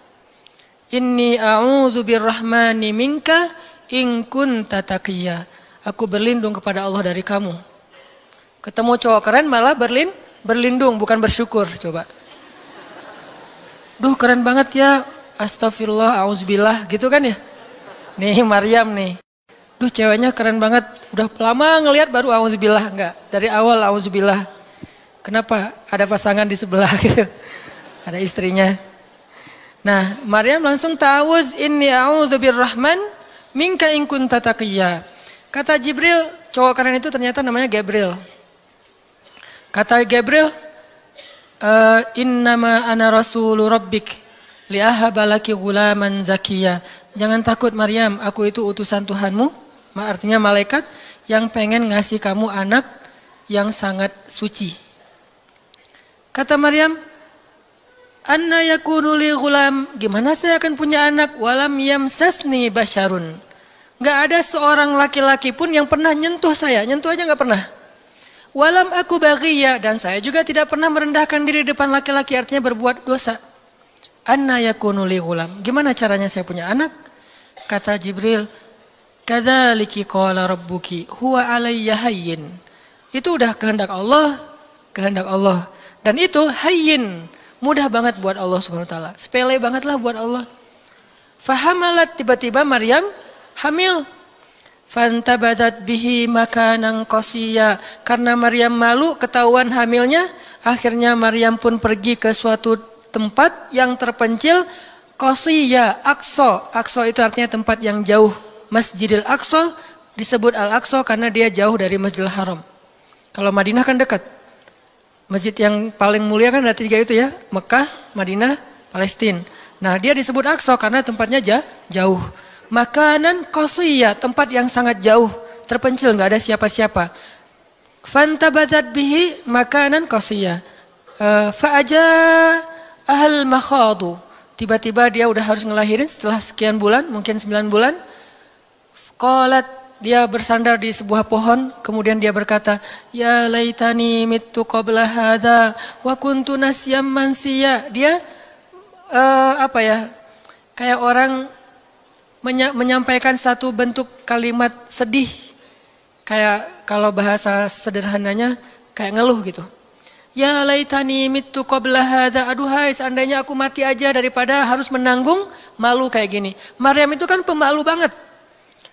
Inni a'udzu birrahmani minka in kunta taqiyya. Aku berlindung kepada Allah dari kamu. Ketemu cowok keren malah berlindung, bukan bersyukur. Coba. Duh, keren banget ya. Astagfirullah, auzubillah, gitu kan ya. Nih Maryam nih. Duh, ceweknya keren banget. Udah lama ngelihat baru auzubillah, enggak. Dari awal auzubillah. Kenapa? Ada pasangan di sebelah gitu. Ada istrinya. Nah, Maryam langsung ta'awuz, inni a'udzu birrahman minka in kunta taqiyya. Kata Jibril, cowok keren itu ternyata namanya Gabriel. Kata Gabriel, innama ana rasulu rabbik li'ahaba laki ghulaman zakiyya. Jangan takut Maryam, aku itu utusan Tuhanmu. Artinya malaikat yang pengen ngasih kamu anak yang sangat suci. Kata Maryam, Anna yakunu li ghulam, gimana saya akan punya anak? Walam yamsasni basyarun. Gak ada seorang laki-laki pun yang pernah nyentuh saya, nyentuh aja gak pernah. Walam aku baghiyya, dan saya juga tidak pernah merendahkan diri depan laki-laki, artinya berbuat dosa. Anna yakunu li ghulam, gimana caranya saya punya anak? Kata Jibril, kadzaliki qala rabbuki huwa alayya hayyin. Itu udah kehendak Allah, kehendak Allah. Dan itu hayyin, mudah banget buat Allah Subhanahu wa taala. Sepele banget lah buat Allah. Fahamalat, tiba-tiba Maryam hamil. Fantabadat bihi makanan qasiyya. Karena Maryam malu ketahuan hamilnya, akhirnya Maryam pun pergi ke suatu tempat yang terpencil, qasiyya, Aqsa. Aqsa itu artinya tempat yang jauh. Masjidil Aqsa disebut Al-Aqsa karena dia jauh dari Masjidil Haram. Kalau Madinah kan dekat. Masjid yang paling mulia kan ada 3 itu ya, Mekah, Madinah, Palestina. Nah, dia disebut Aqsa karena tempatnya jauh. Makanan qasiyya, tempat yang sangat jauh, terpencil, nggak ada siapa-siapa. Fantabadat bihi makanan qasiyya. Fa'aja ahl makhadu. Tiba-tiba dia udah harus ngelahirin setelah sekian bulan, mungkin 9 bulan. Qalat, dia bersandar di sebuah pohon, kemudian dia berkata, ya laitani mittu qabla hadza wa kuntu nasyam mansiya. Dia kayak orang menyampaikan satu bentuk kalimat sedih, kayak kalau bahasa sederhananya kayak ngeluh gitu. Ya laitani mittu qabla hadza, aduhai seandainya aku mati aja daripada harus menanggung malu kayak gini. Maryam itu kan pemalu banget.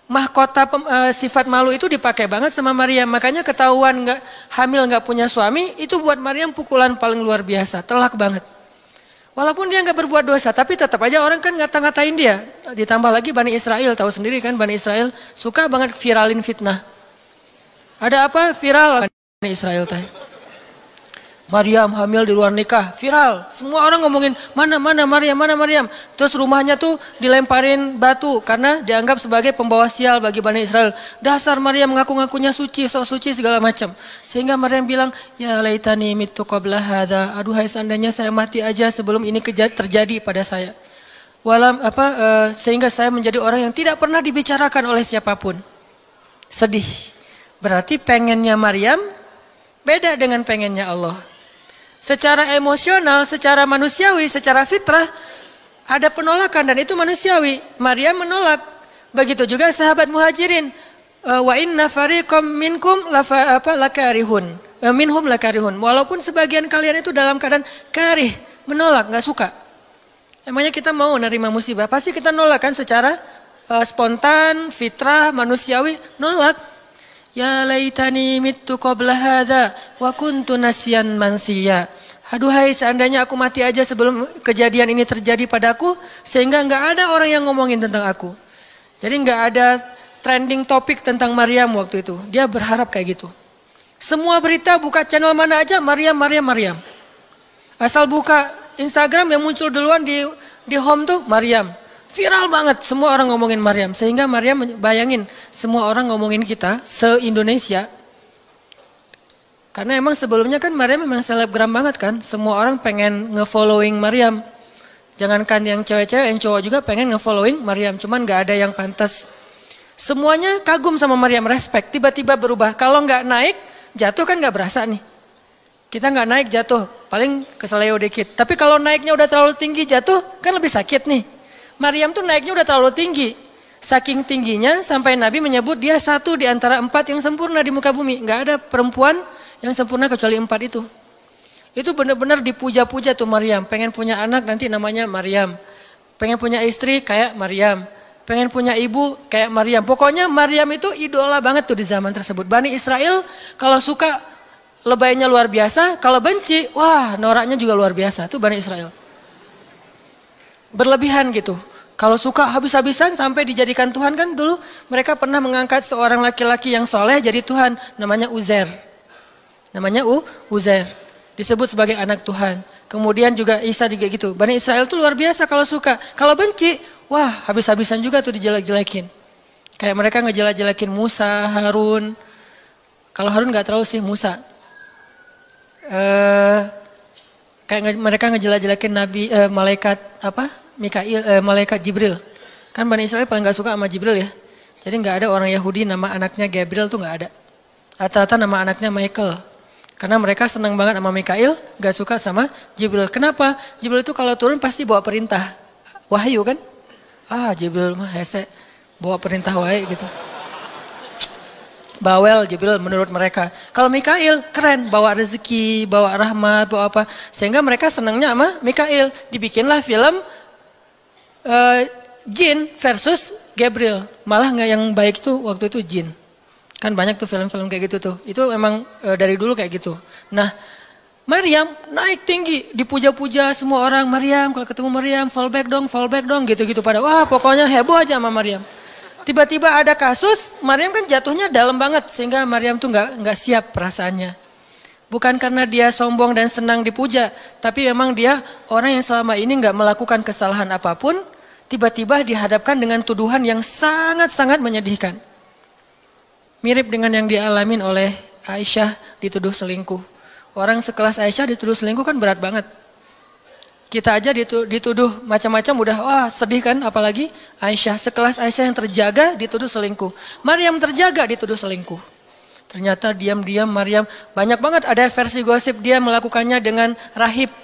Mahkota sifat malu itu dipakai banget sama Maryam. Makanya ketahuan hamil nggak punya suami, itu buat Maryam pukulan paling luar biasa, telak banget. Walaupun dia nggak berbuat dosa, tapi tetap aja orang kan ngata-ngatain dia. Ditambah lagi Bani Israel, tahu sendiri kan Bani Israel suka banget viralin fitnah. Ada apa viral Bani Israel teh? Maryam hamil di luar nikah, viral. Semua orang ngomongin, mana Maryam. Terus rumahnya tuh dilemparin batu karena dianggap sebagai pembawa sial bagi Bani Israel. Dasar Maryam ngaku-ngakunya suci, sok suci segala macam. Sehingga Maryam bilang, ya laitani mittu qabla hadza. Aduhai seandainya saya mati aja sebelum ini terjadi pada saya. Sehingga saya menjadi orang yang tidak pernah dibicarakan oleh siapapun. Sedih. Berarti pengennya Maryam beda dengan pengennya Allah. Secara emosional, secara manusiawi, secara fitrah ada penolakan dan itu manusiawi. Maryam menolak. Begitu juga sahabat Muhajirin. Wa inna fariqam minkum lakarihun. Minhum lakarihun. Walaupun sebagian kalian itu dalam keadaan karih, menolak, enggak suka. Emangnya kita mau nerima musibah? Pasti kita nolak kan secara spontan, fitrah, manusiawi, nolak. Ya laitani mittu qabla hadza wa kuntu nasyan mansiya. Aduhai seandainya aku mati aja sebelum kejadian ini terjadi padaku, sehingga enggak ada orang yang ngomongin tentang aku. Jadi enggak ada trending topik tentang Maryam waktu itu. Dia berharap kayak gitu. Semua berita buka channel mana aja Maryam. Asal buka Instagram yang muncul duluan di home tuh Maryam. Viral banget, semua orang ngomongin Maryam. Sehingga Maryam bayangin, semua orang ngomongin kita se-Indonesia. Karena emang sebelumnya kan Maryam memang selebgram banget kan. Semua orang pengen nge-following Maryam. Jangankan yang cewek-cewek, yang cowok juga pengen nge-following Maryam. Cuman gak ada yang pantas. Semuanya kagum sama Maryam, respect. Tiba-tiba berubah. Kalau gak naik, jatuh kan gak berasa nih. Kita gak naik, jatuh. Paling keseleo dikit. Tapi kalau naiknya udah terlalu tinggi, jatuh kan lebih sakit nih. Maryam tuh naiknya udah terlalu tinggi. Saking tingginya sampai Nabi menyebut dia satu di antara 4 yang sempurna di muka bumi. Gak ada perempuan yang sempurna kecuali 4 itu. Itu benar-benar dipuja-puja tuh Maryam. Pengen punya anak nanti namanya Maryam. Pengen punya istri kayak Maryam. Pengen punya ibu kayak Maryam. Pokoknya Maryam itu idola banget tuh di zaman tersebut. Bani Israel kalau suka lebaynya luar biasa. Kalau benci, wah noraknya juga luar biasa. Itu Bani Israel. Berlebihan gitu. Kalau suka habis-habisan sampai dijadikan Tuhan kan dulu mereka pernah mengangkat seorang laki-laki yang soleh jadi Tuhan. Namanya Uzair. Uzair. Disebut sebagai anak Tuhan. Kemudian juga Isa juga gitu. Bani Israel tuh luar biasa kalau suka. Kalau benci, wah habis-habisan juga tuh dijelek-jelekin. Kayak mereka ngejelek-jelekin Musa, Harun. Kalau Harun gak terlalu sih Musa. Kayak mereka ngejelek-jelekin malaikat malaikat Jibril. Kan Bani Israel paling gak suka sama Jibril ya. Jadi gak ada orang Yahudi nama anaknya Gabriel tuh gak ada. Rata-rata nama anaknya Michael. Karena mereka senang banget sama Mikail, gak suka sama Jibril. Kenapa? Jibril itu kalau turun pasti bawa perintah. Wahyu kan? Jibril mah hese. Bawa perintah wae gitu. Bawel Jibril menurut mereka. Kalau Mikail keren, bawa rezeki, bawa rahmat, bawa apa. Sehingga mereka senangnya sama Mikail. Dibikinlah film Jin versus Gabriel. Malah nggak yang baik itu waktu itu Jin. Kan banyak tuh film-film kayak gitu tuh. Itu memang dari dulu kayak gitu. Nah, Maryam naik tinggi, dipuja-puja semua orang. Maryam, kalau ketemu Maryam, fall back dong, gitu-gitu pada. Wah, pokoknya heboh aja sama Maryam. Tiba-tiba ada kasus, Maryam kan jatuhnya dalam banget sehingga Maryam tuh nggak siap perasaannya. Bukan karena dia sombong dan senang dipuja, tapi memang dia orang yang selama ini nggak melakukan kesalahan apapun, tiba-tiba dihadapkan dengan tuduhan yang sangat-sangat menyedihkan. Mirip dengan yang dialamin oleh Aisyah dituduh selingkuh. Orang sekelas Aisyah dituduh selingkuh kan berat banget. Kita aja dituduh macam-macam udah sedih kan, apalagi Aisyah. Sekelas Aisyah yang terjaga dituduh selingkuh. Maryam terjaga dituduh selingkuh. Ternyata diam-diam Maryam banyak banget ada versi gosip dia melakukannya dengan rahib.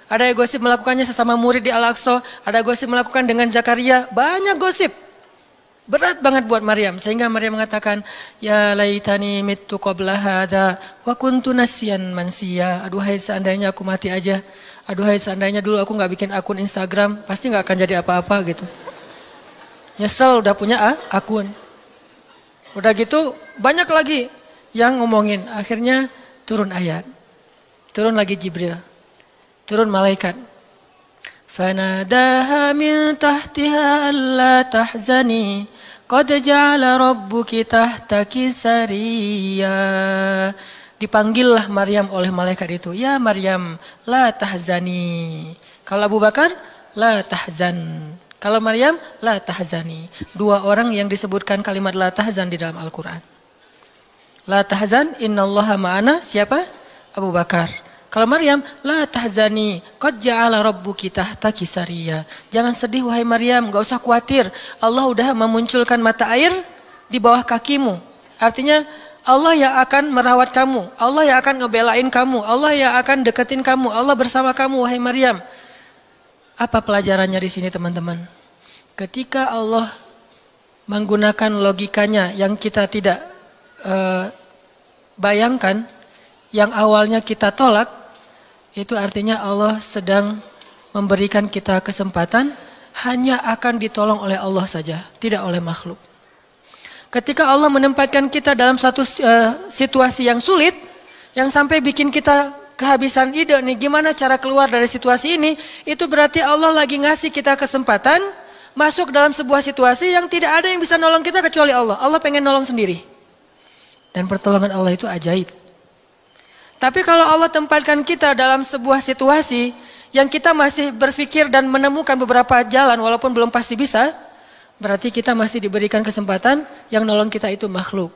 Ada gosip melakukannya sesama murid di Al-Aqsa, ada gosip melakukan dengan Zakaria, banyak gosip. Berat banget buat Maryam sehingga Maryam mengatakan, ya laitani mittu qabla hadza wa kuntu nasyan mansiya. Aduhai seandainya aku mati aja. Aduhai seandainya dulu aku enggak bikin akun Instagram, pasti enggak akan jadi apa-apa gitu. Nyesel udah punya akun. Udah gitu banyak lagi yang ngomongin. Akhirnya turun ayat. Turun lagi Jibril. Turun malaikat. Fanadaha min tahtiha alla tahzani qad ja'ala rabbuki tahtaki sariyya. Dipanggillah Maryam oleh malaikat itu. Ya Maryam, la tahzani. Kalau Abu Bakar, la tahzan. Kalau Maryam, la tahzani. Dua orang yang disebutkan kalimat la tahzan di dalam Al-Quran. La tahzan, innallaha ma'ana. Siapa? Abu Bakar. Kalau Maryam, la tahzani, qad ja'ala rabbuki tahtaki sariyya. Jangan sedih wahai Maryam, enggak usah khawatir. Allah udah memunculkan mata air di bawah kakimu. Artinya Allah yang akan merawat kamu, Allah yang akan ngebelain kamu, Allah yang akan deketin kamu, Allah bersama kamu wahai Maryam. Apa pelajarannya di sini teman-teman? Ketika Allah menggunakan logikanya yang kita tidak bayangkan, yang awalnya kita tolak, itu artinya Allah sedang memberikan kita kesempatan hanya akan ditolong oleh Allah saja, tidak oleh makhluk. Ketika Allah menempatkan kita dalam satu situasi yang sulit, yang sampai bikin kita kehabisan ide nih gimana cara keluar dari situasi ini, itu berarti Allah lagi ngasih kita kesempatan masuk dalam sebuah situasi yang tidak ada yang bisa nolong kita kecuali Allah. Allah pengen nolong sendiri. Dan pertolongan Allah itu ajaib. Tapi kalau Allah tempatkan kita dalam sebuah situasi yang kita masih berpikir dan menemukan beberapa jalan walaupun belum pasti bisa, berarti kita masih diberikan kesempatan yang nolong kita itu makhluk.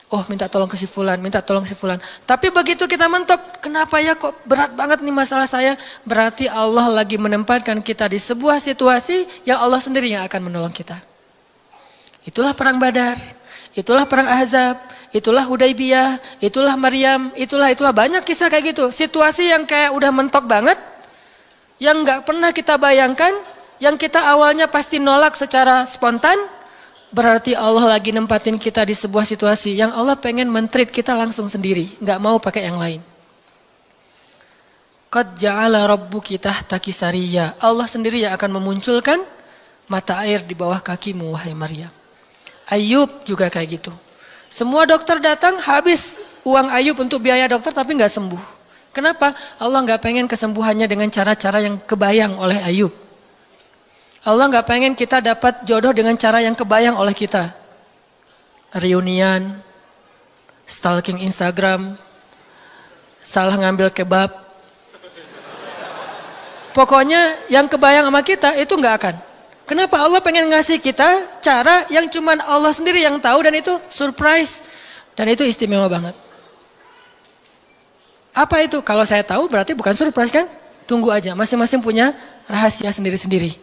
Oh minta tolong ke si fulan, minta tolong si fulan. Tapi begitu kita mentok, kenapa ya kok berat banget nih masalah saya? Berarti Allah lagi menempatkan kita di sebuah situasi yang Allah sendiri yang akan menolong kita. Itulah perang Badar, itulah perang Ahzab, itulah Hudaybiyah, itulah Maryam, itulah banyak kisah kayak gitu. Situasi yang kayak udah mentok banget, yang gak pernah kita bayangkan, yang kita awalnya pasti nolak secara spontan, berarti Allah lagi nempatin kita di sebuah situasi yang Allah pengen men-treat kita langsung sendiri, gak mau pakai yang lain. Qad ja'ala rabbuki tahtaki sariyya. Allah sendiri yang akan memunculkan mata air di bawah kakimu wahai Maryam. Ayub juga kayak gitu. Semua dokter datang habis uang Ayub untuk biaya dokter tapi gak sembuh. Kenapa? Allah gak pengen kesembuhannya dengan cara-cara yang kebayang oleh Ayub. Allah gak pengen kita dapat jodoh dengan cara yang kebayang oleh kita. Reunian, stalking Instagram, salah ngambil kebab. Pokoknya yang kebayang sama kita itu gak akan. Kenapa? Allah pengen ngasih kita cara yang cuman Allah sendiri yang tahu dan itu surprise. Dan itu istimewa banget. Apa itu? Kalau saya tahu berarti bukan surprise kan? tunggu aja. Masing-masing punya rahasia sendiri-sendiri.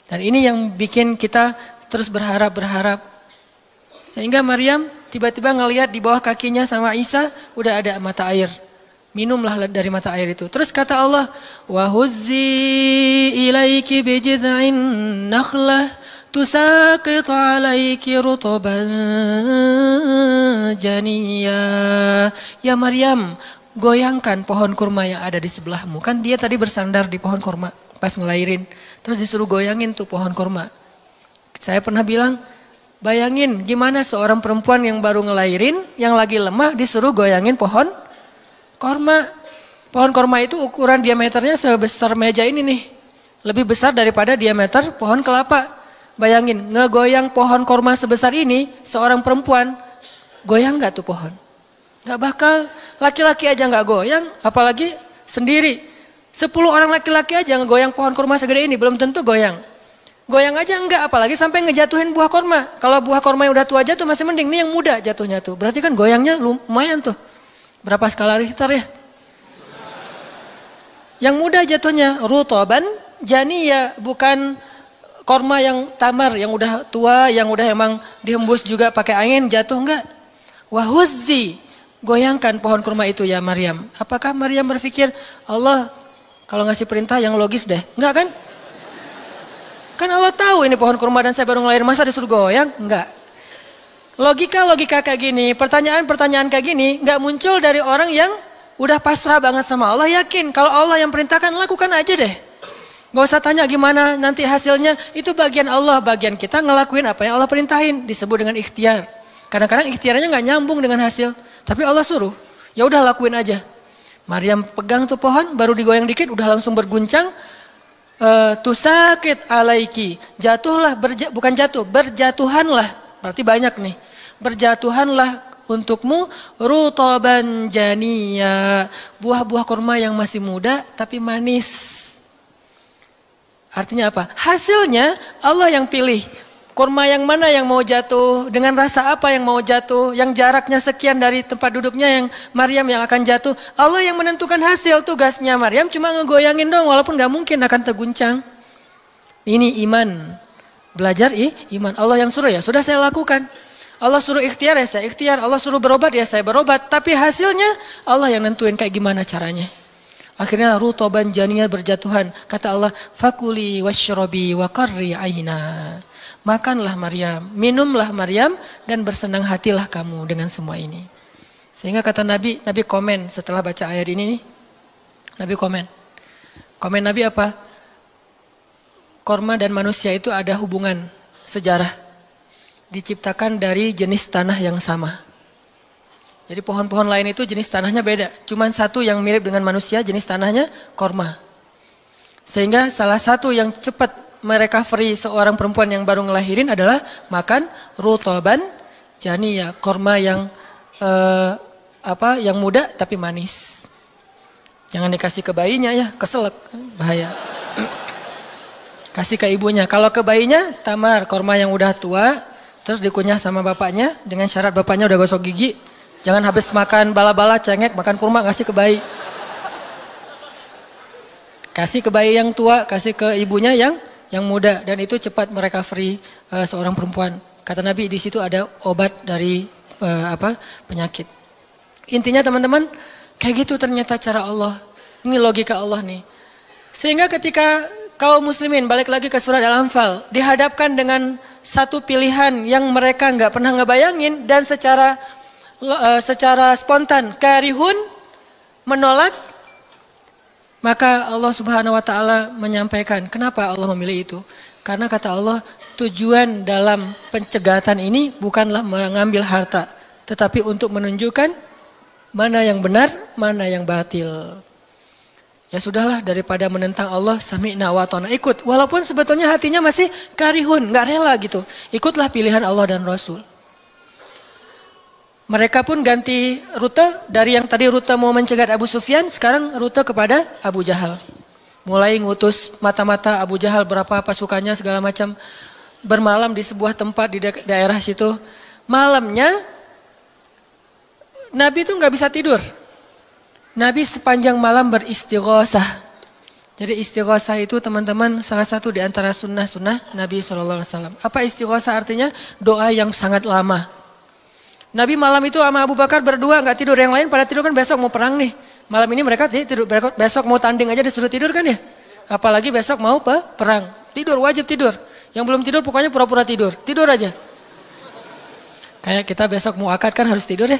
Dan ini yang bikin kita terus berharap. Sehingga Maryam tiba-tiba ngelihat di bawah kakinya sama Isa udah ada mata air. Minumlah dari mata air itu. Terus kata Allah, wa huzzi ilaiki bijid'in nakhlah tusaqit 'alaiki rutban janiyya. Ya Maryam, goyangkan pohon kurma yang ada di sebelahmu. Kan dia tadi bersandar di pohon kurma pas ngelahirin. Terus disuruh goyangin tuh pohon kurma. Saya pernah bilang, bayangin gimana seorang perempuan yang baru ngelahirin, yang lagi lemah disuruh goyangin pohon korma. Pohon korma itu ukuran diameternya sebesar meja ini nih. Lebih besar daripada diameter pohon kelapa. Bayangin, ngegoyang pohon korma sebesar ini, seorang perempuan, goyang gak tuh pohon? Gak bakal. Laki-laki aja gak goyang, apalagi sendiri. 10 orang laki-laki aja ngegoyang pohon korma segede ini, belum tentu goyang. Goyang aja enggak, apalagi sampai ngejatuhin buah korma. Kalau buah korma yang udah tua jatuh masih mending, ini yang muda jatuhnya tuh. Berarti kan goyangnya lumayan tuh. Berapa skala Richter ya? Yang muda jatuhnya rutoban janiyya, bukan korma yang tamar, yang udah tua, yang udah emang dihembus juga pakai angin jatuh enggak. Wahuzzi, goyangkan pohon kurma itu ya Maryam. Apakah Maryam berpikir Allah kalau ngasih perintah yang logis deh? Enggak kan? Kan Allah tahu ini pohon kurma dan saya baru ngelahir, masa disuruh goyang? Enggak. Logika kayak gini, pertanyaan kayak gini nggak muncul dari orang yang udah pasrah banget sama Allah, yakin kalau Allah yang perintahkan lakukan aja deh. Gak usah tanya gimana nanti hasilnya, itu bagian Allah, bagian kita ngelakuin apa yang Allah perintahin, disebut dengan ikhtiar. Kadang-kadang ikhtiarnya nggak nyambung dengan hasil, tapi Allah suruh, ya udah lakuin aja. Maryam pegang tuh pohon, baru digoyang dikit udah langsung berguncang. Tusakit alaiki, jatuhlah, bukan jatuh, berjatuhanlah. Berarti banyak nih. Berjatuhanlah untukmu rutaban janiyya, buah-buah kurma yang masih muda tapi manis. Artinya apa? Hasilnya Allah yang pilih. Kurma yang mana yang mau jatuh, dengan rasa apa yang mau jatuh, yang jaraknya sekian dari tempat duduknya yang Maryam yang akan jatuh. Allah yang menentukan hasil, tugasnya Maryam cuma ngegoyangin dong, walaupun gak mungkin akan terguncang. Ini iman. Belajar iman. Allah yang suruh ya sudah saya lakukan. Allah suruh ikhtiar ya saya ikhtiar. Allah suruh berobat ya saya berobat. Tapi hasilnya Allah yang nentuin kayak gimana caranya. Akhirnya rutoban janiyya, berjatuhan. Kata Allah, fakuli washrobi wa qarri aina. Makanlah Maryam, minumlah Maryam, dan bersenang hatilah kamu dengan semua ini. Sehingga kata Nabi komen setelah baca ayat ini nih. Nabi komen. Komen Nabi apa? Korma dan manusia itu ada hubungan sejarah. Diciptakan dari jenis tanah yang sama. Jadi pohon-pohon lain itu jenis tanahnya beda. Cuman satu yang mirip dengan manusia, jenis tanahnya korma. Sehingga salah satu yang cepat merecovery seorang perempuan yang baru ngelahirin adalah makan rutoban janiyya, korma yang yang muda tapi manis. Jangan dikasih ke bayinya ya, keselak, bahaya. Kasih ke ibunya. Kalau ke bayinya, tamar, korma yang udah tua, terus dikunyah sama bapaknya, dengan syarat bapaknya udah gosok gigi. Jangan habis makan bala-bala, cengek, makan kurma, kasih ke bayi. Kasih ke bayi yang tua, kasih ke ibunya yang muda. Dan itu cepat merecovery seorang perempuan. Kata Nabi, di situ ada obat dari penyakit. Intinya teman-teman, kayak gitu ternyata cara Allah. Ini logika Allah nih. Sehingga ketika kaum muslimin, balik lagi ke surat Al-Anfal, dihadapkan dengan satu pilihan yang mereka nggak pernah ngebayangin dan secara spontan, karihun, menolak, maka Allah Subhanahu wa taala menyampaikan kenapa Allah memilih itu. Karena kata Allah, tujuan dalam pencegatan ini bukanlah mengambil harta, tetapi untuk menunjukkan mana yang benar, mana yang batil. Ya sudahlah, daripada menentang Allah, sami'na wa ata'na, ikut. Walaupun sebetulnya hatinya masih karihun, nggak rela gitu. Ikutlah pilihan Allah dan Rasul. Mereka pun ganti rute, dari yang tadi rute mau mencegat Abu Sufyan, sekarang rute kepada Abu Jahal. Mulai ngutus mata-mata Abu Jahal, berapa pasukannya segala macam, bermalam di sebuah tempat di daerah situ. Malamnya Nabi itu nggak bisa tidur. Nabi sepanjang malam beristighosah. Jadi istighosah itu teman-teman salah satu di antara sunnah-sunnah Nabi SAW. Apa istighosah artinya? Doa yang sangat lama. Nabi malam itu sama Abu Bakar berdua nggak tidur. Yang lain pada tidur kan besok mau perang nih. Malam ini mereka tidur, besok mau tanding aja disuruh tidur kan ya. Apalagi besok mau perang. Tidur, wajib tidur. Yang belum tidur pokoknya pura-pura tidur. Tidur aja. Kayak kita besok mau akad kan harus tidur ya.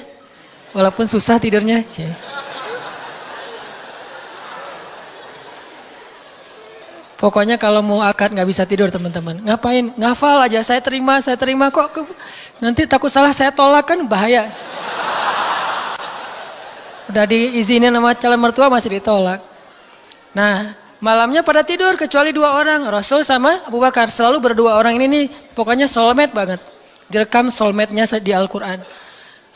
Walaupun susah tidurnya. Pokoknya kalau mau akad nggak bisa tidur teman-teman. Ngapain? Ngafal aja. Saya terima kok. Nanti takut salah saya tolak kan bahaya. Udah diizinin sama calon mertua masih ditolak. Nah malamnya pada tidur kecuali 2 orang. Rasul sama Abu Bakar. Selalu berdua orang ini nih pokoknya soulmate banget. Direkam soulmate-nya di Al-Quran.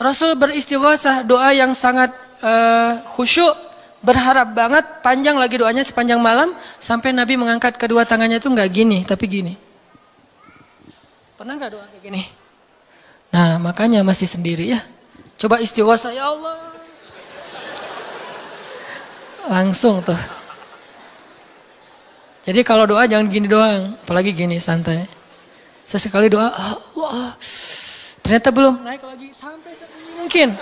Rasul beristighosah doa yang sangat khusyuk. Berharap banget, panjang lagi doanya sepanjang malam. Sampai Nabi mengangkat kedua tangannya itu nggak gini, tapi gini. Pernah nggak doa kayak gini? Nah makanya masih sendiri ya. Coba istighosah, ya Allah. Langsung tuh. Jadi kalau doa jangan gini doang. Apalagi gini, santai. Sesekali doa, Allah. Ternyata belum, naik lagi sampai mungkin.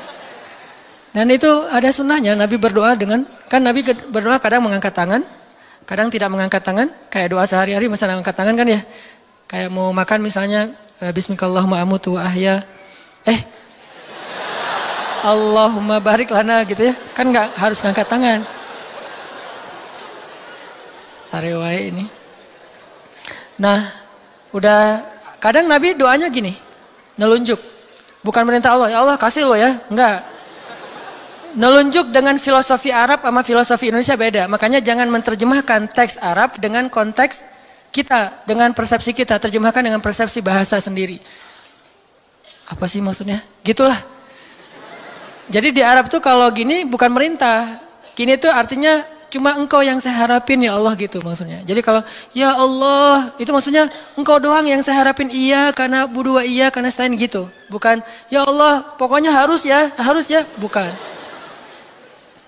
Dan itu ada sunnahnya, Nabi berdoa dengan, kan Nabi berdoa kadang mengangkat tangan, kadang tidak mengangkat tangan, kayak doa sehari-hari misalnya angkat tangan kan ya. Kayak mau makan misalnya, Bismillahirrahmanirrahim amutu wa ahya. Allahumma barik lana gitu ya, kan nggak harus ngangkat tangan. Sarewai ini. Nah, udah kadang Nabi doanya gini, nelunjuk. Bukan merintah Allah, ya Allah kasih lo ya, enggak. Nelunjuk dengan filosofi Arab sama filosofi Indonesia beda. Makanya jangan menerjemahkan teks Arab dengan konteks kita, dengan persepsi kita. Terjemahkan dengan persepsi bahasa sendiri. Apa sih maksudnya? Gitulah. Jadi di Arab tuh kalau gini bukan merintah. Gini tuh artinya cuma engkau yang saya harapin ya Allah gitu maksudnya. Jadi kalau ya Allah itu maksudnya engkau doang yang saya harapin, iya karena budua iya karena selain gitu. Bukan ya Allah pokoknya harus ya, bukan.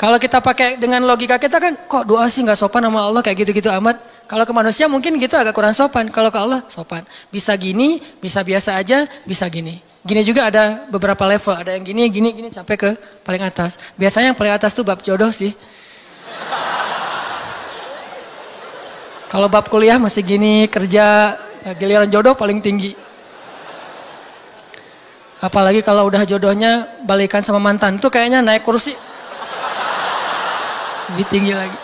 Kalau kita pakai dengan logika kita kan, kok doa sih nggak sopan sama Allah kayak gitu-gitu amat. Kalau ke manusia mungkin gitu agak kurang sopan. Kalau ke Allah sopan. Bisa gini, bisa biasa aja, bisa gini. Gini juga ada beberapa level. Ada yang gini sampai ke paling atas. Biasanya yang paling atas tuh bab jodoh sih. Kalau bab kuliah masih gini, kerja, giliran jodoh paling tinggi. Apalagi kalau udah jodohnya balikan sama mantan. Tuh kayaknya naik kursi. Lebih tinggi lagi.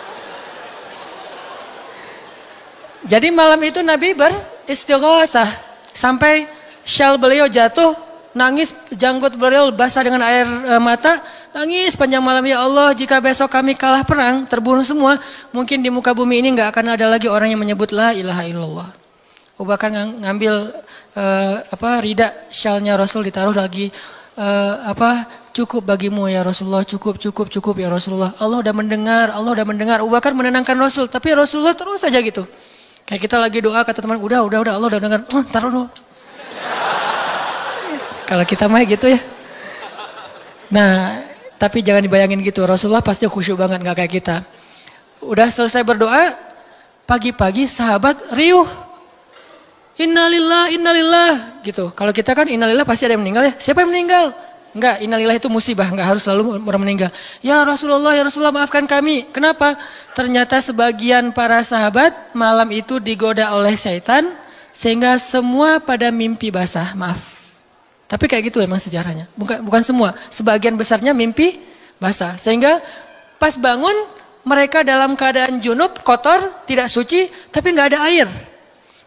Jadi malam itu Nabi beristighosah sampai syal beliau jatuh, nangis, janggut beliau basah dengan air mata, nangis panjang malam, ya Allah jika besok kami kalah perang, terbunuh semua, mungkin di muka bumi ini nggak akan ada lagi orang yang menyebut la ilaha illallah. Abu Bakar ngambil rida syalnya Rasul ditaruh lagi. Cukup bagimu ya Rasulullah, cukup ya Rasulullah. Allah udah mendengar. Abu Bakar menenangkan Rasul, tapi Rasulullah terus saja gitu. Kayak kita lagi doa kata teman, udah Allah udah dengar. Taruh dulu. Kalau kita mah gitu ya. Nah, tapi jangan dibayangin gitu. Rasulullah pasti khusyuk banget, nggak kayak kita. Udah selesai berdoa, pagi-pagi sahabat riuh. Innalillah gitu. Kalau kita kan innalillah pasti ada yang meninggal ya. Siapa yang meninggal? Enggak, innalillah itu musibah, enggak harus selalu orang meninggal. Ya Rasulullah maafkan kami. Kenapa? Ternyata sebagian para sahabat malam itu digoda oleh syaitan sehingga semua pada mimpi basah, maaf. Tapi kayak gitu emang sejarahnya. Bukan semua, sebagian besarnya mimpi basah. Sehingga pas bangun mereka dalam keadaan junub, kotor, tidak suci, tapi enggak ada air.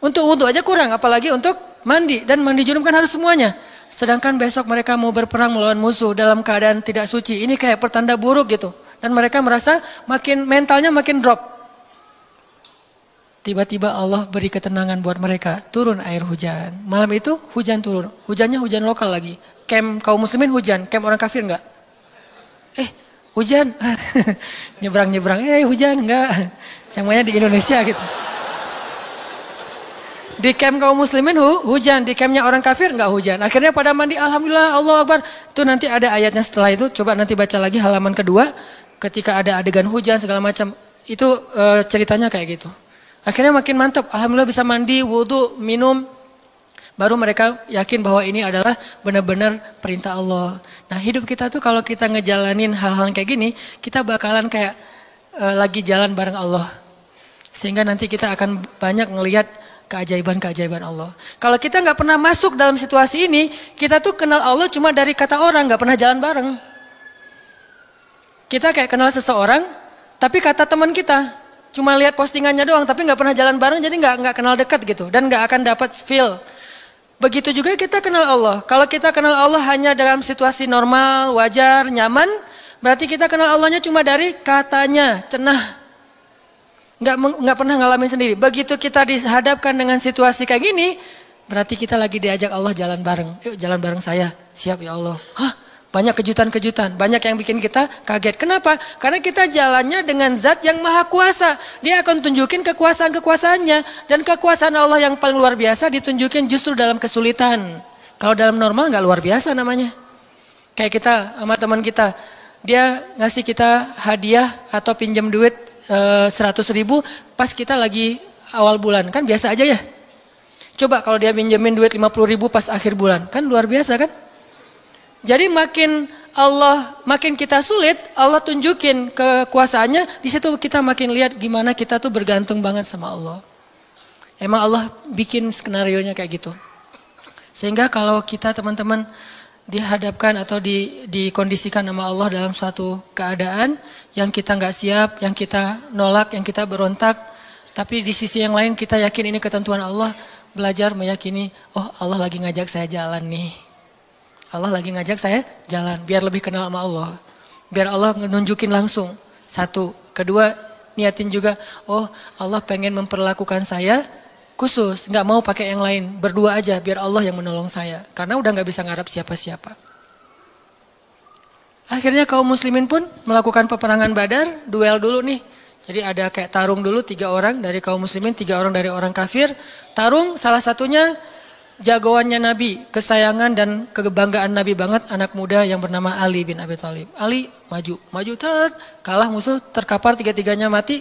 Untuk wudhu aja kurang, apalagi untuk mandi. Dan mandi junub kan harus semuanya. Sedangkan besok mereka mau berperang melawan musuh dalam keadaan tidak suci. Ini kayak pertanda buruk gitu. Dan mereka merasa mentalnya makin drop. Tiba-tiba Allah beri ketenangan buat mereka. Turun air hujan. Malam itu hujan turun. Hujannya hujan lokal lagi. Camp kaum muslimin hujan. Camp orang kafir enggak? Hujan. Nyebrang-nyebrang. Hujan enggak. Yang mainnya di Indonesia gitu. Di camp kaum muslimin hujan, di campnya orang kafir enggak hujan. Akhirnya pada mandi, alhamdulillah, Allah Akbar. Itu nanti ada ayatnya setelah itu, coba nanti baca lagi halaman kedua. Ketika ada adegan hujan segala macam, Itu ceritanya kayak gitu. Akhirnya makin mantap, alhamdulillah bisa mandi, wudhu, minum. Baru mereka yakin bahwa ini adalah benar-benar perintah Allah. Nah hidup kita tuh kalau kita ngejalanin hal-hal kayak gini, kita bakalan kayak lagi jalan bareng Allah. Sehingga nanti kita akan banyak ngelihat keajaiban-keajaiban Allah. Kalau kita nggak pernah masuk dalam situasi ini, kita tuh kenal Allah cuma dari kata orang, nggak pernah jalan bareng. Kita kayak kenal seseorang, tapi kata teman kita, cuma lihat postingannya doang, tapi nggak pernah jalan bareng, jadi nggak kenal dekat gitu, dan nggak akan dapat feel. Begitu juga kita kenal Allah. Kalau kita kenal Allah hanya dalam situasi normal, wajar, nyaman, berarti kita kenal Allahnya cuma dari katanya, cenah. Nggak pernah ngalamin sendiri. Begitu kita dihadapkan dengan situasi kayak gini, berarti kita lagi diajak Allah jalan bareng. Yuk jalan bareng saya. Siap ya Allah. Hah? Banyak kejutan-kejutan. Banyak yang bikin kita kaget. Kenapa? Karena kita jalannya dengan zat yang maha kuasa. Dia akan tunjukin kekuasaan-kekuasaannya. Dan kekuasaan Allah yang paling luar biasa ditunjukin justru dalam kesulitan. Kalau dalam normal nggak luar biasa namanya. Kayak kita sama teman kita. Dia ngasih kita hadiah atau pinjam duit 100.000 pas kita lagi awal bulan. Kan biasa aja ya. Coba kalau dia pinjemin duit 50.000 pas akhir bulan. Kan luar biasa kan? Jadi makin kita sulit, Allah tunjukin kekuasaannya, di situ kita makin lihat gimana kita tuh bergantung banget sama Allah. Emang Allah bikin skenarionya kayak gitu. Sehingga kalau kita teman-teman dihadapkan atau dikondisikan sama Allah dalam suatu keadaan yang kita nggak siap, yang kita nolak, yang kita berontak, tapi di sisi yang lain kita yakin ini ketentuan Allah, belajar meyakini, oh Allah lagi ngajak saya jalan nih. Allah lagi ngajak saya jalan, biar lebih kenal sama Allah. Biar Allah nunjukin langsung. Satu. Kedua, niatin juga, oh Allah pengen memperlakukan saya khusus. Nggak mau pakai yang lain, berdua aja biar Allah yang menolong saya. Karena udah nggak bisa ngarap siapa-siapa. Akhirnya kaum muslimin pun melakukan peperangan Badar, duel dulu nih. Jadi ada kayak tarung dulu 3 orang dari kaum muslimin, 3 orang dari orang kafir. Tarung salah satunya jagoannya Nabi, kesayangan dan kebanggaan Nabi banget, anak muda yang bernama Ali bin Abi Thalib. Ali maju, kalah musuh, terkapar 3-3-nya mati.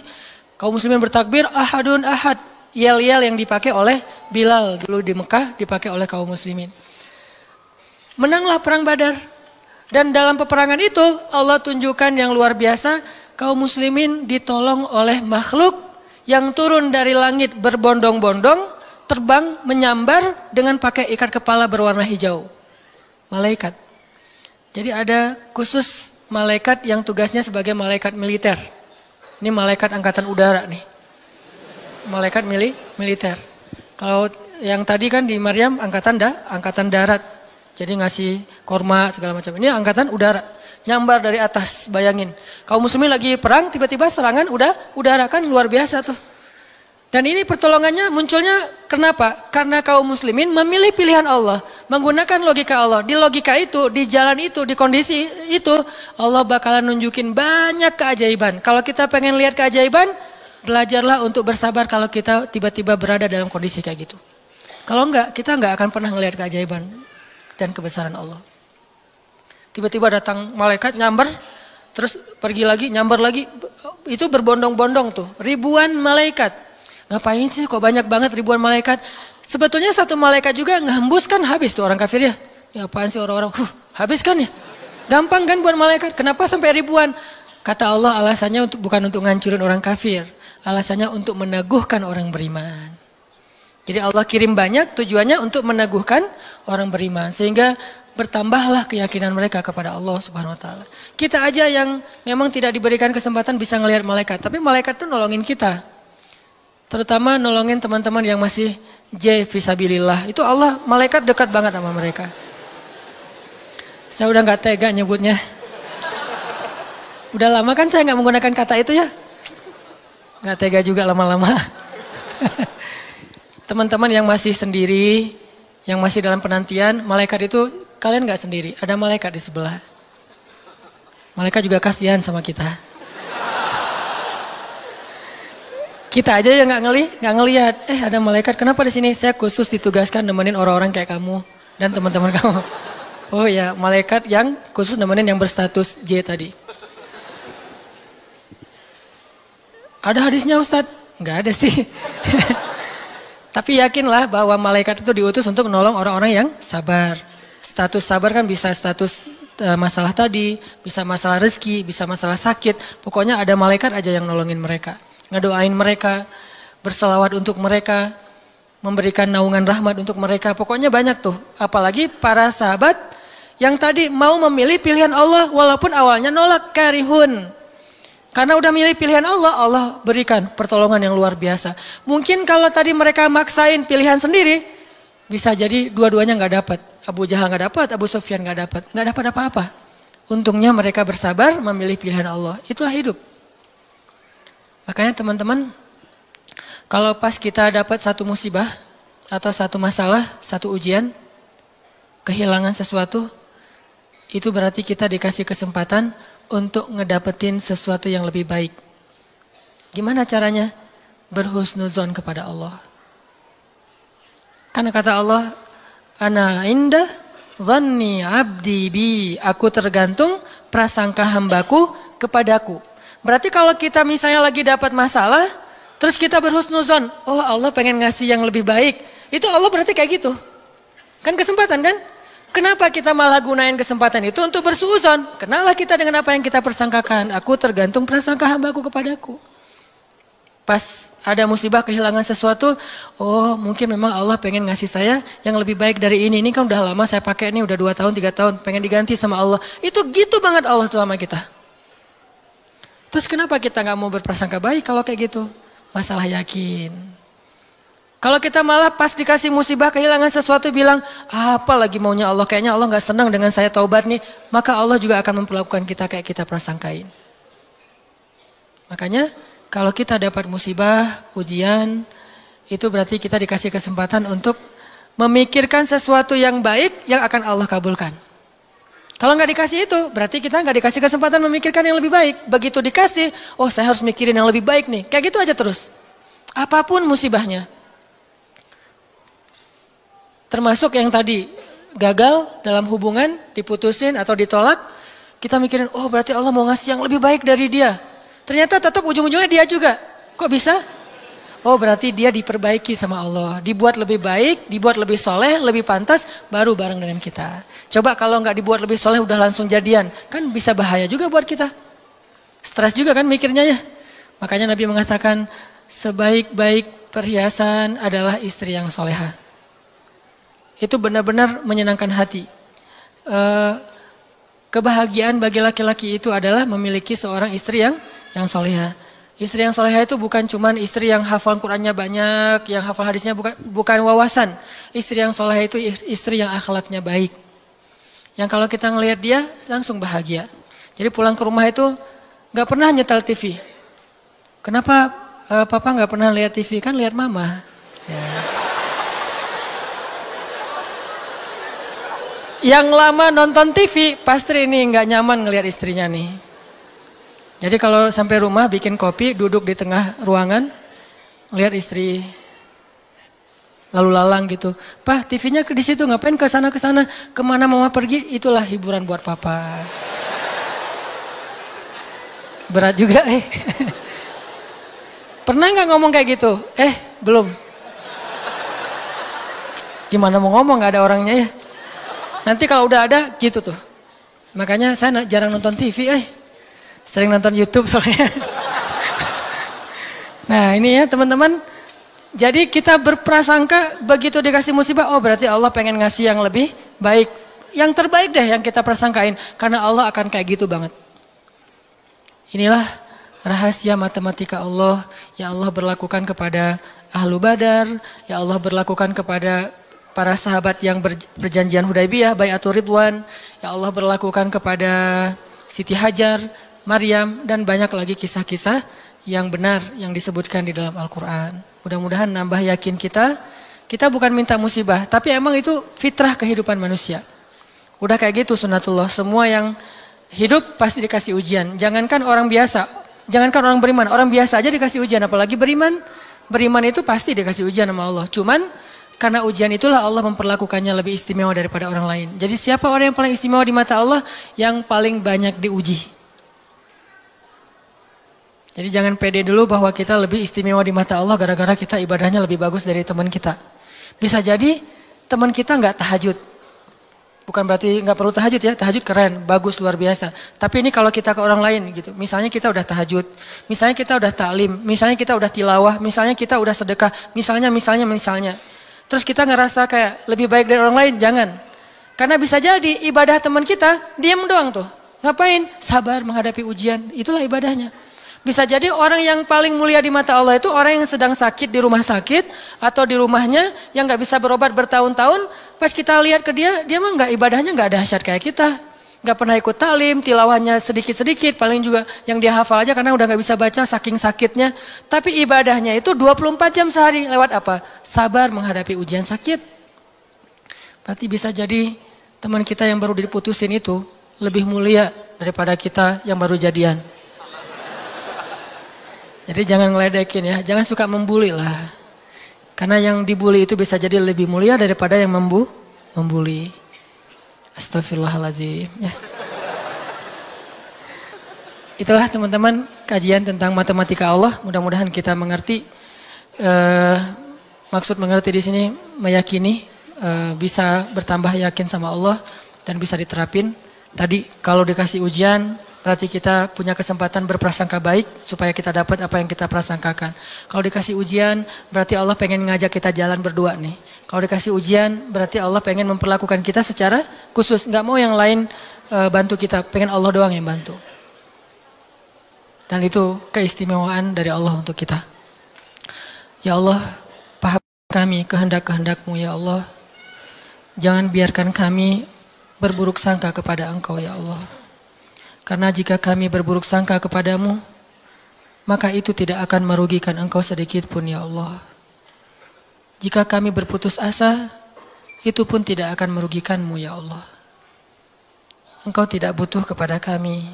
Kaum muslimin bertakbir, ahadun ahad. Yel-yel yang dipakai oleh Bilal dulu di Mekah, dipakai oleh kaum muslimin. Menanglah perang Badar. Dan dalam peperangan itu Allah tunjukkan yang luar biasa, kaum muslimin ditolong oleh makhluk yang turun dari langit berbondong-bondong, terbang, menyambar dengan pakai ikat kepala berwarna hijau. Malaikat. Jadi ada khusus malaikat yang tugasnya sebagai malaikat militer. Ini malaikat angkatan udara nih. Malaikat militer. Kalau yang tadi kan di Maryam angkatan darat. Jadi ngasih korma segala macam. Ini angkatan udara. Nyambar dari atas, bayangin. Kaum muslimin lagi perang, tiba-tiba serangan udara kan luar biasa tuh. Dan ini pertolongannya munculnya kenapa? Karena kaum muslimin memilih pilihan Allah. Menggunakan logika Allah. Di logika itu, di jalan itu, di kondisi itu, Allah bakalan nunjukin banyak keajaiban. Kalau kita pengen lihat keajaiban, belajarlah untuk bersabar kalau kita tiba-tiba berada dalam kondisi kayak gitu. Kalau enggak, kita enggak akan pernah ngelihat keajaiban dan kebesaran Allah. Tiba-tiba datang malaikat nyamber, terus pergi lagi, nyamber lagi. Itu berbondong-bondong tuh, ribuan malaikat. Ngapain sih kok banyak banget ribuan malaikat? Sebetulnya satu malaikat juga ngehembus kan habis tuh orang kafir ya. Ya apaan sih orang-orang, habis kan ya. Gampang kan buat malaikat, kenapa sampai ribuan? Kata Allah alasannya bukan untuk ngancurin orang kafir. Alasannya untuk meneguhkan orang beriman. Jadi Allah kirim banyak tujuannya untuk meneguhkan orang beriman. Sehingga bertambahlah keyakinan mereka kepada Allah Subhanahu Wa Taala. Kita aja yang memang tidak diberikan kesempatan bisa ngelihat malaikat. Tapi malaikat tuh nolongin kita. Terutama nolongin teman-teman yang masih fisabilillah. Itu Allah, malaikat dekat banget sama mereka. Saya udah gak tega nyebutnya. Udah lama kan saya gak menggunakan kata itu ya. Gak tega juga lama-lama. Teman-teman yang masih sendiri, yang masih dalam penantian, malaikat itu kalian gak sendiri. Ada malaikat di sebelah. Malaikat juga kasihan sama kita. Kita aja yang nggak ngelihat. Ada malaikat. Kenapa di sini? Saya khusus ditugaskan nemenin orang-orang kayak kamu dan teman-teman kamu. Oh ya, malaikat yang khusus nemenin yang berstatus J tadi. Ada hadisnya Ustadz? Enggak ada sih. Tapi yakinlah bahwa malaikat itu diutus untuk menolong orang-orang yang sabar. Status sabar kan bisa status masalah tadi, bisa masalah rezeki, bisa masalah sakit. Pokoknya ada malaikat aja yang nolongin mereka. Ngedoain mereka, berselawat untuk mereka, memberikan naungan rahmat untuk mereka. Pokoknya banyak tuh. Apalagi para sahabat yang tadi mau memilih pilihan Allah walaupun awalnya nolak, karihun. Karena udah milih pilihan Allah, Allah berikan pertolongan yang luar biasa. Mungkin kalau tadi mereka maksain pilihan sendiri, bisa jadi dua-duanya nggak dapat. Abu Jahal nggak dapat, Abu Sufyan nggak dapat apa-apa. Untungnya mereka bersabar memilih pilihan Allah. Itulah hidup. Makanya teman-teman, kalau pas kita dapat satu musibah atau satu masalah, satu ujian, kehilangan sesuatu, itu berarti kita dikasih kesempatan untuk ngedapetin sesuatu yang lebih baik. Gimana caranya? Berhusnuzon kepada Allah. Karena kata Allah, Ana indah dhanni abdi bi. Aku tergantung prasangka hambaku kepadaku. Berarti kalau kita misalnya lagi dapat masalah, terus kita berhusnuzon, oh Allah pengen ngasih yang lebih baik. Itu Allah berarti kayak gitu. Kan kesempatan kan? Kenapa kita malah gunain kesempatan itu untuk bersuuzon? Kenalah kita dengan apa yang kita persangkakan. Aku tergantung prasangka hambaku kepadaku. Pas ada musibah kehilangan sesuatu, oh mungkin memang Allah pengen ngasih saya yang lebih baik dari ini. Ini kan udah lama saya pakai, ini udah 2 tahun, 3 tahun, pengen diganti sama Allah. Itu gitu banget Allah tuh sama kita. Terus kenapa kita gak mau berprasangka baik kalau kayak gitu? Masalah yakin. Kalau kita malah pas dikasih musibah kehilangan sesuatu bilang, apa lagi maunya Allah, kayaknya Allah gak senang dengan saya taubat nih. Maka Allah juga akan memperlakukan kita kayak kita prasangkain. Makanya kalau kita dapat musibah, ujian, itu berarti kita dikasih kesempatan untuk memikirkan sesuatu yang baik yang akan Allah kabulkan. Kalau nggak dikasih itu, berarti kita nggak dikasih kesempatan memikirkan yang lebih baik. Begitu dikasih, oh saya harus mikirin yang lebih baik nih. Kayak gitu aja terus. Apapun musibahnya. Termasuk yang tadi, gagal dalam hubungan, diputusin atau ditolak. Kita mikirin, oh berarti Allah mau ngasih yang lebih baik dari dia. Ternyata tetap ujung-ujungnya dia juga. Kok bisa? Oh berarti dia diperbaiki sama Allah. Dibuat lebih baik, dibuat lebih soleh, lebih pantas, baru bareng dengan kita. Coba kalau nggak dibuat lebih soleh udah langsung jadian. Kan bisa bahaya juga buat kita. Stres juga kan mikirnya ya. Makanya Nabi mengatakan, sebaik-baik perhiasan adalah istri yang soleha. Itu benar-benar menyenangkan hati. Kebahagiaan bagi laki-laki itu adalah memiliki seorang istri yang soleha. Istri yang soleha itu bukan cuman istri yang hafal Qur'annya banyak, yang hafal hadisnya bukan wawasan. Istri yang soleha itu istri yang akhlaknya baik. Yang kalau kita ngelihat dia langsung bahagia. Jadi pulang ke rumah itu gak pernah nyetel TV. Kenapa papa gak pernah lihat TV? Kan lihat mama. Ya. Yang lama nonton TV, pasti ini gak nyaman ngelihat istrinya nih. Jadi kalau sampai rumah bikin kopi, duduk di tengah ruangan, lihat istri lalu lalang gitu. Pak, TV-nya di situ, ngapain ke sana kemana mama pergi? Itulah hiburan buat papa. Berat juga Pernah nggak ngomong kayak gitu? Belum. Gimana mau ngomong, nggak ada orangnya ya. Nanti kalau udah ada gitu tuh. Makanya saya jarang nonton TV Sering nonton YouTube soalnya. Nah ini ya teman-teman. Jadi kita berprasangka begitu dikasih musibah. Oh berarti Allah pengen ngasih yang lebih baik. Yang terbaik deh yang kita prasangkain. Karena Allah akan kayak gitu banget. Inilah rahasia matematika Allah. Yang Allah berlakukan kepada Ahlu Badar. Yang Allah berlakukan kepada para sahabat yang berjanjian Hudaybiyah. Bai'atul Ridwan. Yang Allah berlakukan kepada Siti Hajar, Maryam, dan banyak lagi kisah-kisah yang benar yang disebutkan di dalam Al-Quran. Mudah-mudahan nambah yakin kita. Kita bukan minta musibah, tapi emang itu fitrah kehidupan manusia. Udah kayak gitu sunatullah. Semua yang hidup pasti dikasih ujian. Jangankan orang biasa, jangankan orang beriman, orang biasa aja dikasih ujian. Apalagi beriman. Beriman itu pasti dikasih ujian sama Allah. Cuman karena ujian itulah Allah memperlakukannya lebih istimewa daripada orang lain. Jadi siapa orang yang paling istimewa di mata Allah? Yang paling banyak diuji. Jadi jangan pede dulu bahwa kita lebih istimewa di mata Allah gara-gara kita ibadahnya lebih bagus dari teman kita. Bisa jadi teman kita nggak tahajud. Bukan berarti nggak perlu tahajud ya, tahajud keren, bagus, luar biasa. Tapi ini kalau kita ke orang lain gitu, misalnya kita udah tahajud, misalnya kita udah taklim, misalnya kita udah tilawah, misalnya kita udah sedekah, misalnya. Terus kita ngerasa kayak lebih baik dari orang lain, jangan. Karena bisa jadi ibadah teman kita, diam doang tuh. Ngapain? Sabar menghadapi ujian, itulah ibadahnya. Bisa jadi orang yang paling mulia di mata Allah itu orang yang sedang sakit di rumah sakit atau di rumahnya yang nggak bisa berobat bertahun-tahun. Pas kita lihat ke dia mah nggak ibadahnya nggak dahsyat kayak kita, nggak pernah ikut talim, tilawahnya sedikit-sedikit, paling juga yang dia hafal aja karena udah nggak bisa baca saking sakitnya. Tapi ibadahnya itu 24 jam sehari lewat apa? Sabar menghadapi ujian sakit. Berarti bisa jadi teman kita yang baru diputusin itu lebih mulia daripada kita yang baru jadian. Jadi jangan ngeledekin ya, jangan suka membuli lah. Karena yang dibully itu bisa jadi lebih mulia daripada yang membuli. Astagfirullahaladzim. Ya. Itulah teman-teman kajian tentang matematika Allah. Mudah-mudahan kita mengerti. Maksud mengerti di sini meyakini, bisa bertambah yakin sama Allah dan bisa diterapin. Tadi kalau dikasih ujian, berarti kita punya kesempatan berprasangka baik supaya kita dapat apa yang kita prasangkakan. Kalau dikasih ujian, berarti Allah pengen ngajak kita jalan berdua nih. Kalau dikasih ujian, berarti Allah pengen memperlakukan kita secara khusus. Nggak mau yang lain bantu kita, pengen Allah doang yang bantu. Dan itu keistimewaan dari Allah untuk kita. Ya Allah, paham kami kehendak-kehendak-Mu ya Allah. Jangan biarkan kami berburuk sangka kepada Engkau ya Allah. Karena jika kami berburuk sangka kepadamu, maka itu tidak akan merugikan Engkau sedikit pun ya Allah. Jika kami berputus asa, itu pun tidak akan merugikan-Mu ya Allah. Engkau tidak butuh kepada kami,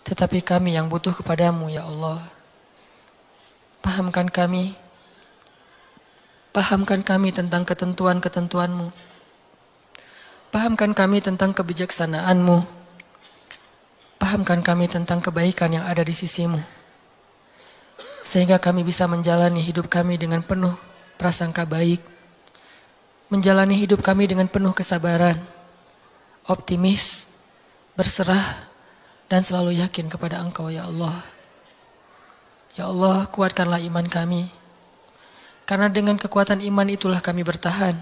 tetapi kami yang butuh kepadamu ya Allah. Pahamkan kami tentang ketentuan-ketentuan-Mu. Pahamkan kami tentang kebijaksanaan-Mu. Pahamkan kami tentang kebaikan yang ada di sisi-Mu. Sehingga kami bisa menjalani hidup kami dengan penuh prasangka baik. Menjalani hidup kami dengan penuh kesabaran, optimis, berserah, dan selalu yakin kepada Engkau ya Allah. Ya Allah, kuatkanlah iman kami. Karena dengan kekuatan iman itulah kami bertahan.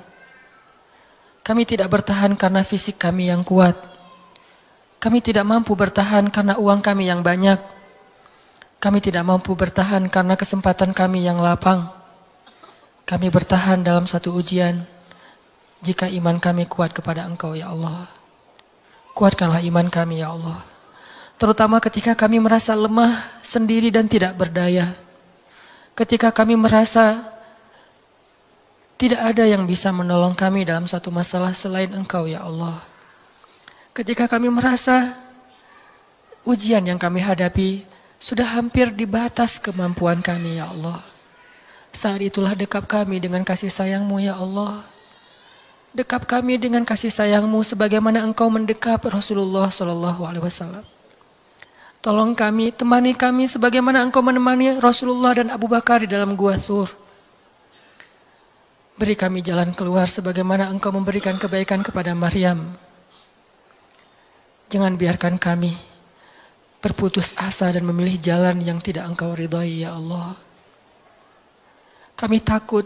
Kami tidak bertahan karena fisik kami yang kuat. Kami tidak mampu bertahan karena uang kami yang banyak. Kami tidak mampu bertahan karena kesempatan kami yang lapang. Kami bertahan dalam satu ujian jika iman kami kuat kepada Engkau ya Allah. Kuatkanlah iman kami ya Allah. Terutama ketika kami merasa lemah sendiri dan tidak berdaya. Ketika kami merasa tidak ada yang bisa menolong kami dalam satu masalah selain Engkau ya Allah. Ketika kami merasa ujian yang kami hadapi sudah hampir di batas kemampuan kami ya Allah. Saat itulah dekap kami dengan kasih sayang-Mu ya Allah. Dekap kami dengan kasih sayang-Mu sebagaimana Engkau mendekap Rasulullah SAW. Tolong kami, temani kami sebagaimana Engkau menemani Rasulullah dan Abu Bakar di dalam Gua Thur. Beri kami jalan keluar sebagaimana Engkau memberikan kebaikan kepada Maryam. Jangan biarkan kami berputus asa dan memilih jalan yang tidak Engkau ridhai ya Allah. Kami takut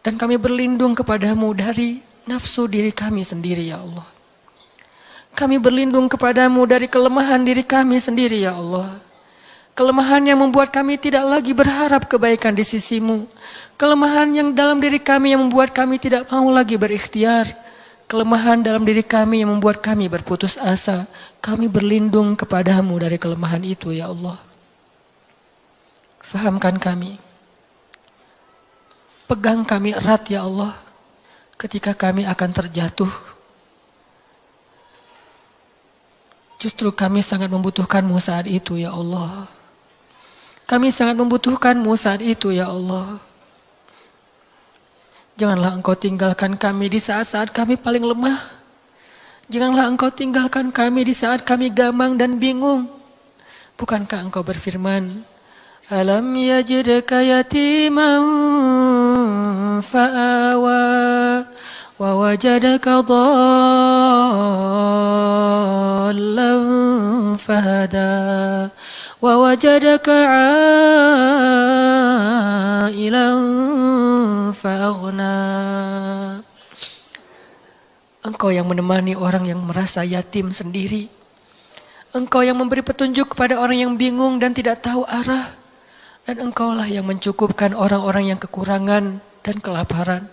dan kami berlindung kepadamu dari nafsu diri kami sendiri ya Allah. Kami berlindung kepadamu dari kelemahan diri kami sendiri ya Allah. Kelemahan yang membuat kami tidak lagi berharap kebaikan di sisi-Mu. Kelemahan yang dalam diri kami yang membuat kami tidak mau lagi berikhtiar. Kelemahan dalam diri kami yang membuat kami berputus asa. Kami berlindung kepadamu dari kelemahan itu ya Allah. Fahamkan kami. Pegang kami erat ya Allah. Ketika kami akan terjatuh. Justru kami sangat membutuhkan-Mu saat itu ya Allah. Kami sangat membutuhkan-Mu saat itu ya Allah. Janganlah Engkau tinggalkan kami di saat-saat kami paling lemah. Janganlah Engkau tinggalkan kami di saat kami gamang dan bingung. Bukankah engkau berfirman, Alam yajidka yatiman fa'awa wa wajadaka dhallan fahada wa wajadaka ailan fa'aghna. Engkau yang menemani orang yang merasa yatim sendiri. Engkau yang memberi petunjuk kepada orang yang bingung dan tidak tahu arah. Dan engkaulah yang mencukupkan orang-orang yang kekurangan dan kelaparan.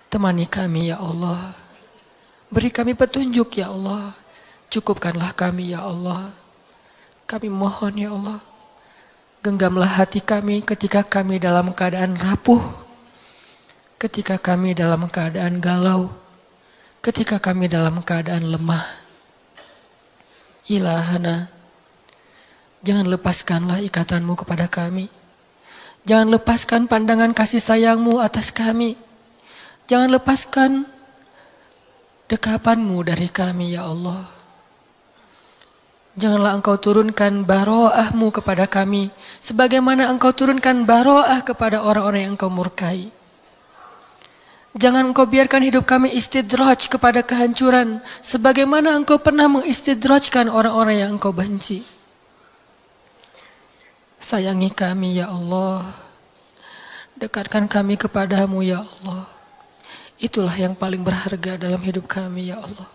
Temani kami ya Allah. Beri kami petunjuk ya Allah. Cukupkanlah kami ya Allah. Kami mohon ya Allah. Genggamlah hati kami ketika kami dalam keadaan rapuh. Ketika kami dalam keadaan galau. Ketika kami dalam keadaan lemah. Ilahana. Jangan lepaskanlah ikatanmu kepada kami. Jangan lepaskan pandangan kasih sayangmu atas kami. Jangan lepaskan dekapanmu dari kami ya Allah. Janganlah engkau turunkan baro'ahmu kepada kami. Sebagaimana engkau turunkan baro'ah kepada orang-orang yang engkau murkai. Jangan engkau biarkan hidup kami istidraj kepada kehancuran. Sebagaimana engkau pernah mengistidrajkan orang-orang yang engkau benci. Sayangi kami ya Allah. Dekatkan kami kepadamu ya Allah. Itulah yang paling berharga dalam hidup kami ya Allah.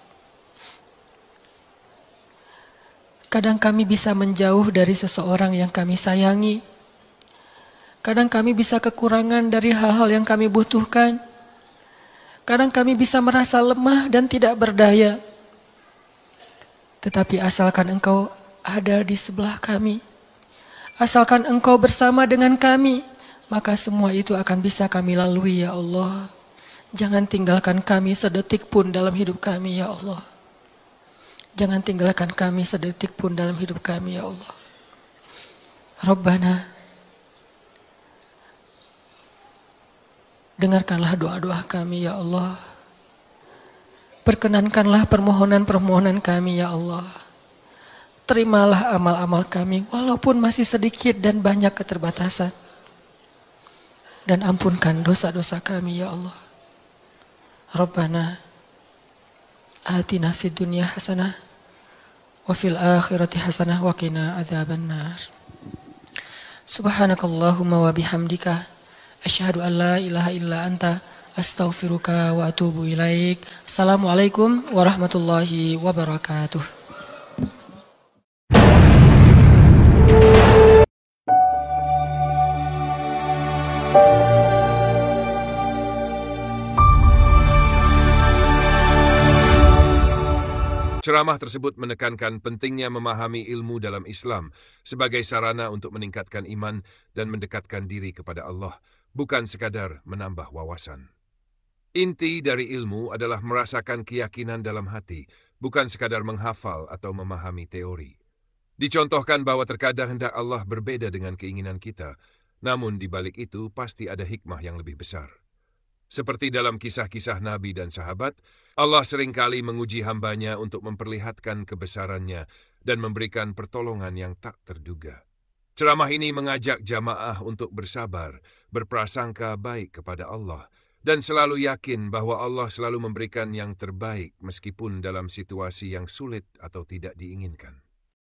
Kadang kami bisa menjauh dari seseorang yang kami sayangi. Kadang kami bisa kekurangan dari hal-hal yang kami butuhkan. Kadang kami bisa merasa lemah dan tidak berdaya. Tetapi asalkan engkau ada di sebelah kami. Asalkan engkau bersama dengan kami, maka semua itu akan bisa kami lalui ya Allah. Jangan tinggalkan kami sedetik pun dalam hidup kami ya Allah. Jangan tinggalkan kami sedetik pun dalam hidup kami ya Allah. Rabbana, dengarkanlah doa-doa kami ya Allah. Perkenankanlah permohonan-permohonan kami ya Allah. Terimalah amal-amal kami walaupun masih sedikit dan banyak keterbatasan. Dan ampunkan dosa-dosa kami ya Allah. Rabbana atina fid dunya hasanah wa fil akhirati hasanah wa qina adzabannar. Subhanakallahumma wa bihamdika asyhadu an la ilaha illa anta astaghfiruka wa atubu ilaik. Assalamualaikum warahmatullahi wabarakatuh. Ceramah tersebut menekankan pentingnya memahami ilmu dalam Islam sebagai sarana untuk meningkatkan iman dan mendekatkan diri kepada Allah, bukan sekadar menambah wawasan. Inti dari ilmu adalah merasakan keyakinan dalam hati, bukan sekadar menghafal atau memahami teori. Dicontohkan bahwa terkadang hendak Allah berbeda dengan keinginan kita, namun di balik itu pasti ada hikmah yang lebih besar. Seperti dalam kisah-kisah Nabi dan sahabat, Allah seringkali menguji hambanya untuk memperlihatkan kebesarannya dan memberikan pertolongan yang tak terduga. Ceramah ini mengajak jamaah untuk bersabar, berprasangka baik kepada Allah, dan selalu yakin bahwa Allah selalu memberikan yang terbaik meskipun dalam situasi yang sulit atau tidak diinginkan.